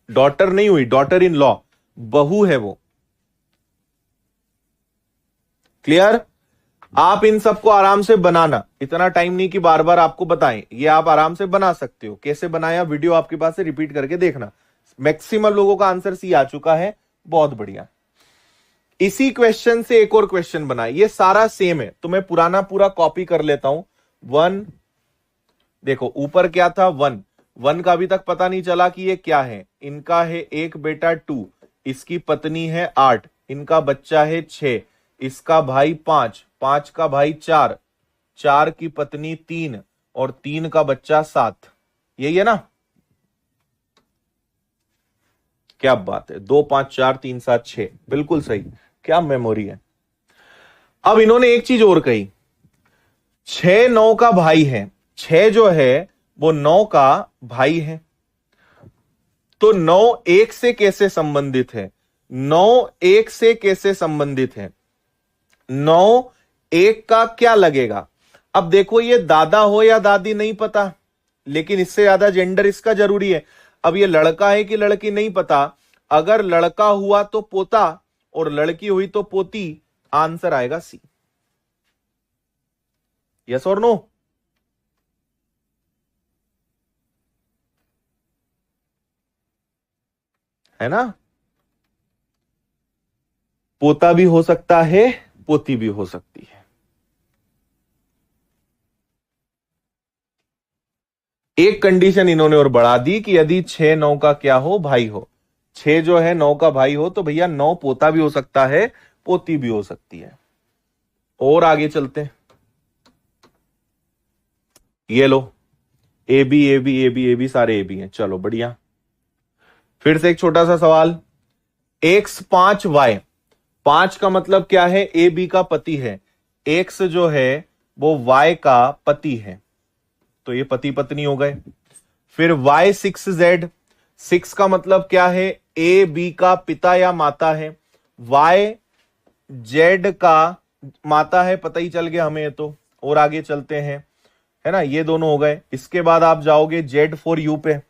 डॉटर नहीं हुई, डॉटर इन लॉ, बहू है वो। क्लियर। आप इन सबको आराम से बनाना, इतना टाइम नहीं कि बार बार आपको बताएं, ये आप आराम से बना सकते हो। कैसे बनाया, वीडियो आपके पास से रिपीट करके देखना। मैक्सिमम लोगों का आंसर सी आ चुका है, बहुत बढ़िया। इसी क्वेश्चन से एक और क्वेश्चन बना, ये सारा सेम है, तो मैं पुराना पूरा कॉपी कर लेता हूं। 1, देखो ऊपर क्या था, 1, 1 का अभी तक पता नहीं चला कि ये क्या है। इनका है एक बेटा 2, इसकी पत्नी है 8, इनका बच्चा है 6, इसका भाई 5, 5 का भाई 4, 4 की पत्नी 3 और 3 का बच्चा 7। यही है ना, क्या बात है, 2 5 4 3 7 6, बिल्कुल सही। क्या मेमोरी है। अब इन्होंने एक चीज और कही, 6 9 का भाई है, 6 जो है वो 9 का भाई है। तो 9 1 से कैसे संबंधित है? 9 1 से कैसे संबंधित है? 9 1 का क्या लगेगा? अब देखो, ये दादा हो या दादी नहीं पता, लेकिन इससे ज्यादा जेंडर इसका जरूरी है। अब ये लड़का है कि लड़की नहीं पता। अगर लड़का हुआ तो पोता और लड़की हुई तो पोती। आंसर आएगा सी। यस और नो? है ना? पोता भी हो सकता है, पोती भी हो सकती है। एक कंडीशन इन्होंने और बढ़ा दी कि यदि 6 9 का क्या हो? भाई हो। 6 जो है 9 का भाई हो तो भैया 9 पोता भी हो सकता है, पोती भी हो सकती है। और आगे चलते हैं। ये लो, A B A B A B A B, सारे ए बी हैं। चलो बढ़िया। फिर से एक छोटा सा सवाल। x 5 y, 5 का मतलब क्या है? ए बी का पति है। x जो है वो y का पति है, तो ये पति पत्नी हो गए। फिर y 6 z, 6 का मतलब क्या है? ए बी का पिता या माता है। y z का माता है, पता ही चल गया हमें ये तो। और आगे चलते हैं, है ना? ये दोनों हो गए। इसके बाद आप जाओगे z फॉर u पे।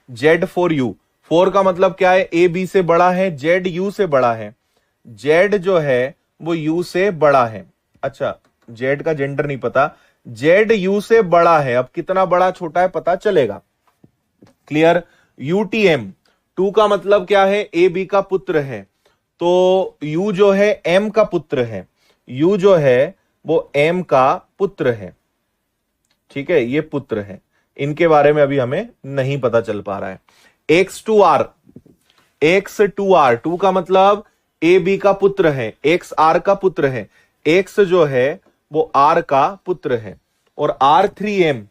z फॉर u, 4 का मतलब क्या है? ए बी से बड़ा है, z u से बड़ा है। z जो है वो u से बड़ा है। अच्छा, z का जेंडर नहीं पता, z u से बड़ा है। अब कितना बड़ा छोटा है पता चलेगा। क्लियर? UTM, 2 का मतलब क्या है? ए बी का पुत्र है, तो u जो है m का पुत्र है। u जो है वो m का पुत्र है। ठीक है, ये पुत्र है। इनके बारे में अभी हमें नहीं पता चल पा रहा है। X2R, X2R, 2 का मतलब ए बी का पुत्र है, X R का पुत्र है। X जो है वो R का पुत्र है। और R3M,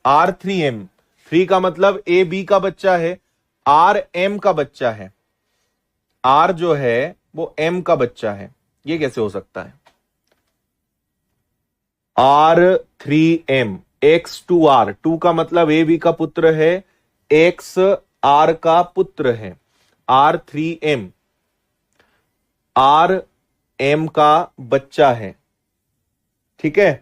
R3M, 3 का मतलब ए बी का बच्चा है, R M का बच्चा है। R जो है वो M का बच्चा है। ये कैसे हो सकता है? R3M, X2R, 2 का मतलब ए बी का पुत्र है, X R का पुत्र है। R3M, R M का बच्चा है। ठीक है?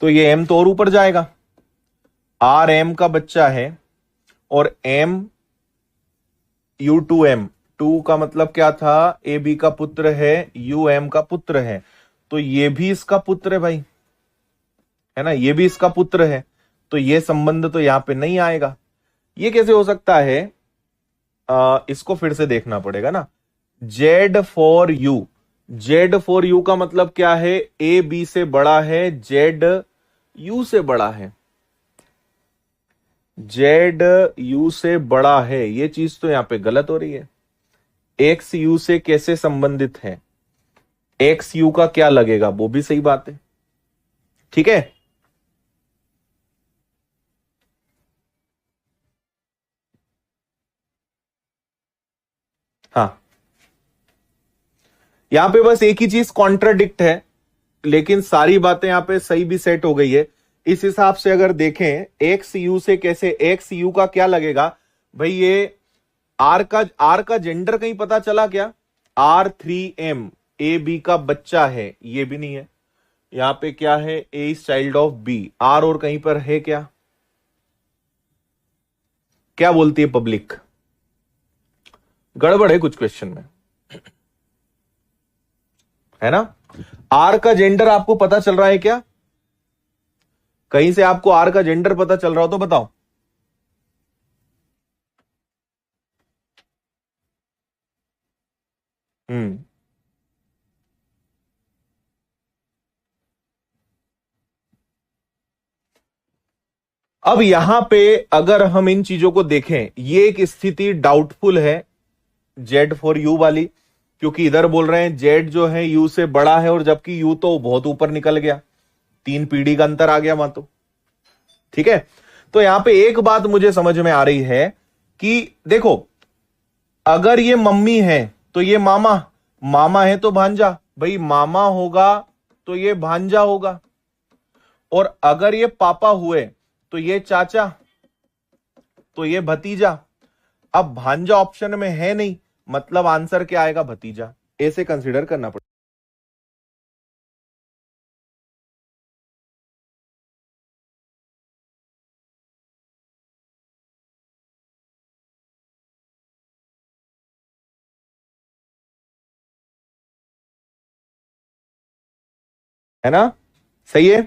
तो ये M तो और ऊपर जाएगा। R M का बच्चा है और M U2M, 2 का मतलब क्या था? ए बी का पुत्र है, U M का पुत्र है, तो ये भी इसका पुत्र है भाई, है ना? ये भी इसका पुत्र है, तो ये संबंध तो यहां पे नहीं आएगा। ये कैसे हो सकता है? इसको फिर से देखना पड़ेगा ना। Z for U, Z for U का मतलब क्या है? ए बी से बड़ा है, Z U से बड़ा है। Z U से बड़ा है, ये चीज तो यहां पे गलत हो रही है। X U से कैसे संबंधित है? X U का क्या लगेगा? वो भी सही बात है। ठीक है? हाँ, यहां पे बस एक ही चीज कॉन्ट्राडिक्ट है, लेकिन सारी बातें यहां पे सही भी सेट हो गई है। इस हिसाब से अगर देखें, एक्स यू से कैसे, एक्स यू का क्या लगेगा भाई? ये आर का जेंडर कहीं पता चला क्या? R3M, ए बी का बच्चा है, ये भी नहीं है। यहां पे क्या है? A is child of B. आर और कहीं पर है क्या? क्या बोलती है पब्लिक? गड़बड़ है कुछ क्वेश्चन में, है ना? आर का जेंडर आपको पता चल रहा है क्या? कहीं से आपको आर का जेंडर पता चल रहा हो तो बताओ। अब यहां पे अगर हम इन चीजों को देखें, ये एक स्थिति डाउटफुल है जेड फॉर यू वाली, क्योंकि इधर बोल रहे हैं जेड जो है यू से बड़ा है, और जबकि यू तो बहुत ऊपर निकल गया, 3 पीढ़ी का अंतर आ गया वहां तो। ठीक है, तो यहां पे एक बात मुझे समझ में आ रही है कि देखो, अगर ये मम्मी है तो ये मामा, मामा है तो भांजा, भाई मामा होगा तो ये भांजा होगा। और अगर ये पापा हुए तो ये चाचा, तो ये भतीजा। अब भांजा ऑप्शन में है नहीं, मतलब आंसर क्या आएगा? भतीजा। ऐसे कंसीडर करना पड़ेगा। है ना? सही है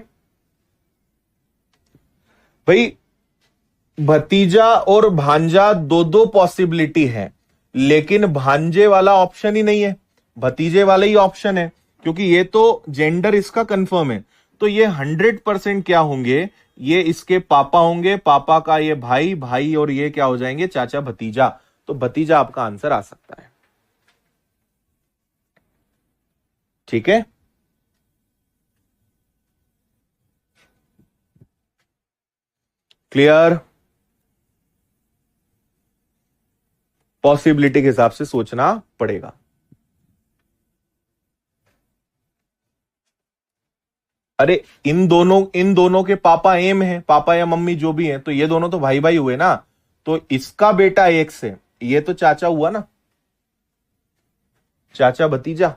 भाई। भतीजा और भांजा दो दो पॉसिबिलिटी है, लेकिन भांजे वाला ऑप्शन ही नहीं है, भतीजे वाला ही ऑप्शन है, क्योंकि ये तो जेंडर इसका कंफर्म है। तो ये 100% क्या होंगे? ये इसके पापा होंगे, पापा का ये भाई, भाई, और ये क्या हो जाएंगे? चाचा, भतीजा। तो भतीजा आपका आंसर आ सकता है। ठीक है, क्लियर? पॉसिबिलिटी के हिसाब से सोचना पड़ेगा। अरे इन दोनों के पापा एम है, पापा या मम्मी जो भी हैं, तो ये दोनों तो भाई भाई हुए ना। तो इसका बेटा एक से, ये तो चाचा हुआ ना, चाचा भतीजा।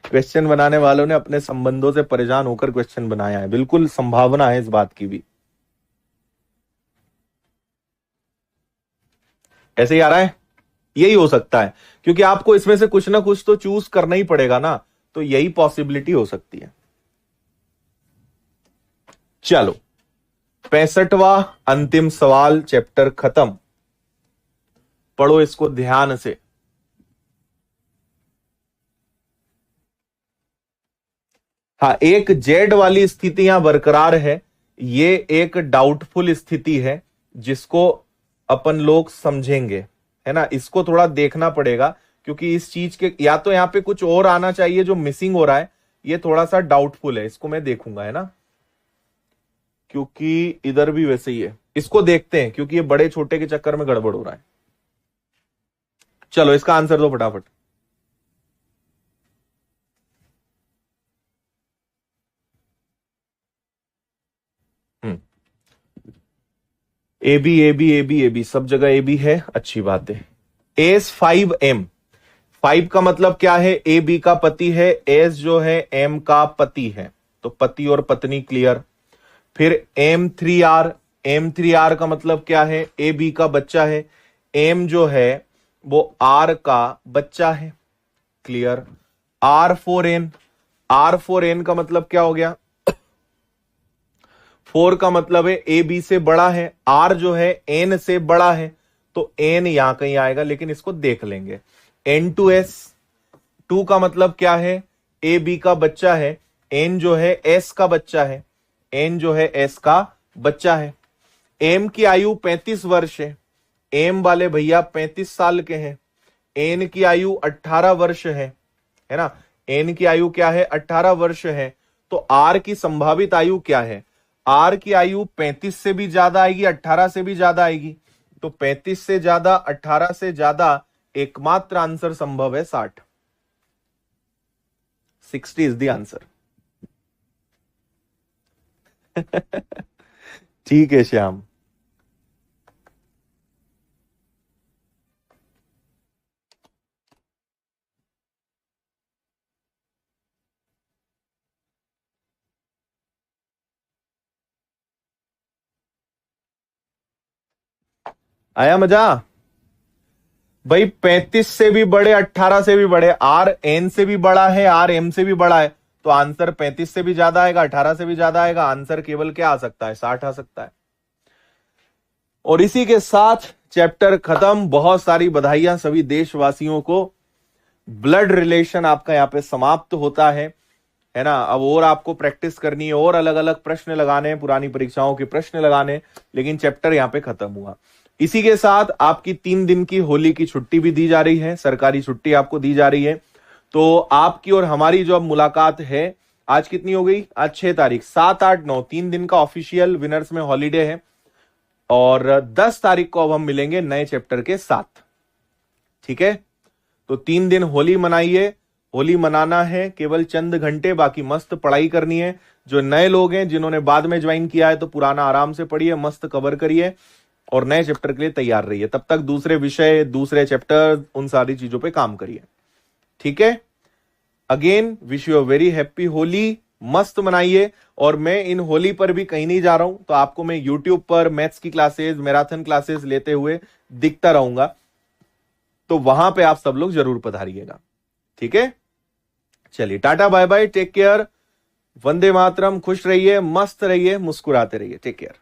क्वेश्चन बनाने वालों ने अपने संबंधों से परेशान होकर क्वेश्चन बनाया है, बिल्कुल संभावना है इस बात की भी। ऐसे ही आ रहा है, यही हो सकता है, क्योंकि आपको इसमें से कुछ ना कुछ तो चूज करना ही पड़ेगा ना, तो यही पॉसिबिलिटी हो सकती है। चलो, 65वां अंतिम सवाल, चैप्टर खत्म। पढ़ो इसको ध्यान से। हाँ, एक जेड वाली स्थिति यहां बरकरार है, ये एक डाउटफुल स्थिति है जिसको अपन लोग समझेंगे, है ना? इसको थोड़ा देखना पड़ेगा, क्योंकि इस चीज के या तो यहां पे कुछ और आना चाहिए जो मिसिंग हो रहा है, ये थोड़ा सा डाउटफुल है, इसको मैं देखूंगा, है ना? क्योंकि इधर भी वैसे ही है, इसको देखते हैं, क्योंकि ये बड़े छोटे के चक्कर में गड़बड़ हो रहा है। चलो, इसका आंसर दो फटाफट। A B A B A B A B, सब जगह ए बी है, अच्छी बात है। एस 5M, 5 का मतलब क्या है? ए बी का पति है, एस जो है एम का पति है, तो पति और पत्नी, क्लियर। फिर M3R, M3R का मतलब क्या है? ए बी का बच्चा है, एम जो है वो आर का बच्चा है, क्लियर। R4N, R4N का मतलब क्या हो गया? 4 का मतलब है ए बी से बड़ा है, आर जो है एन से बड़ा है, तो एन यहां कहीं आएगा, लेकिन इसको देख लेंगे। N2S, 2 का मतलब क्या है? ए बी का बच्चा है, एन जो है एस का बच्चा है, एन जो है एस का बच्चा है। एम की आयु 35 वर्ष है, एम वाले भैया 35 साल के हैं। एन की आयु 18 वर्ष है ना? एन की आयु क्या है? 18 वर्ष है। तो आर की संभावित आयु क्या है? आर की आयु 35 से भी ज्यादा आएगी, 18 से भी ज्यादा आएगी, तो 35 से ज्यादा, 18 से ज्यादा, एकमात्र आंसर संभव है 60। 60 इज द आंसर। ठीक है श्याम। आया मजा? भाई 35 से भी बड़े, 18 से भी बड़े, आर एन से भी बड़ा है, आर एम से भी बड़ा है, तो आंसर 35 से भी ज्यादा आएगा, 18 से भी ज्यादा आएगा। आंसर केवल क्या आ सकता है? 60 आ सकता है। और इसी के साथ चैप्टर खत्म। बहुत सारी बधाइयां सभी देशवासियों को। ब्लड रिलेशन आपका यहाँ पे समाप्त होता है ना? अब और आपको प्रैक्टिस करनी है, और अलग अलग प्रश्न लगाने हैं, पुरानी परीक्षाओं के प्रश्न लगाने, लेकिन चैप्टर यहाँ पे खत्म हुआ। इसी के साथ आपकी 3 दिन की होली की छुट्टी भी दी जा रही है, सरकारी छुट्टी आपको दी जा रही है। तो आपकी और हमारी जो अब मुलाकात है, आज कितनी हो गई? आज 6 तारीख, 7, 8, 9, 3 दिन का ऑफिशियल विनर्स में हॉलीडे है, और 10 तारीख को अब हम मिलेंगे नए चैप्टर के साथ। ठीक है? तो तो 3 दिन होली मनाइए। होली मनाना है केवल चंद घंटे, बाकी मस्त पढ़ाई करनी है। जो नए लोग हैं जिन्होंने बाद में ज्वाइन किया है तो पुराना आराम से पढ़िए, मस्त कवर करिए और नए चैप्टर के लिए तैयार रहिए। तब तक दूसरे विषय, दूसरे चैप्टर, उन सारी चीजों पे काम करिए। ठीक है, again wish you a very happy Holi, मस्त मनाइए। और मैं इन होली पर भी कहीं नहीं जा रहा हूं, तो आपको मैं यूट्यूब पर मैथ्स की क्लासेस, मैराथन क्लासेस लेते हुए दिखता रहूंगा, तो वहां पे आप सब लोग जरूर पधारिएगा। ठीक है, चलिए tata bye bye, take care, वंदे मातरम, खुश रहिए, मस्त रहिए, मुस्कुराते रहिए, टेक केयर।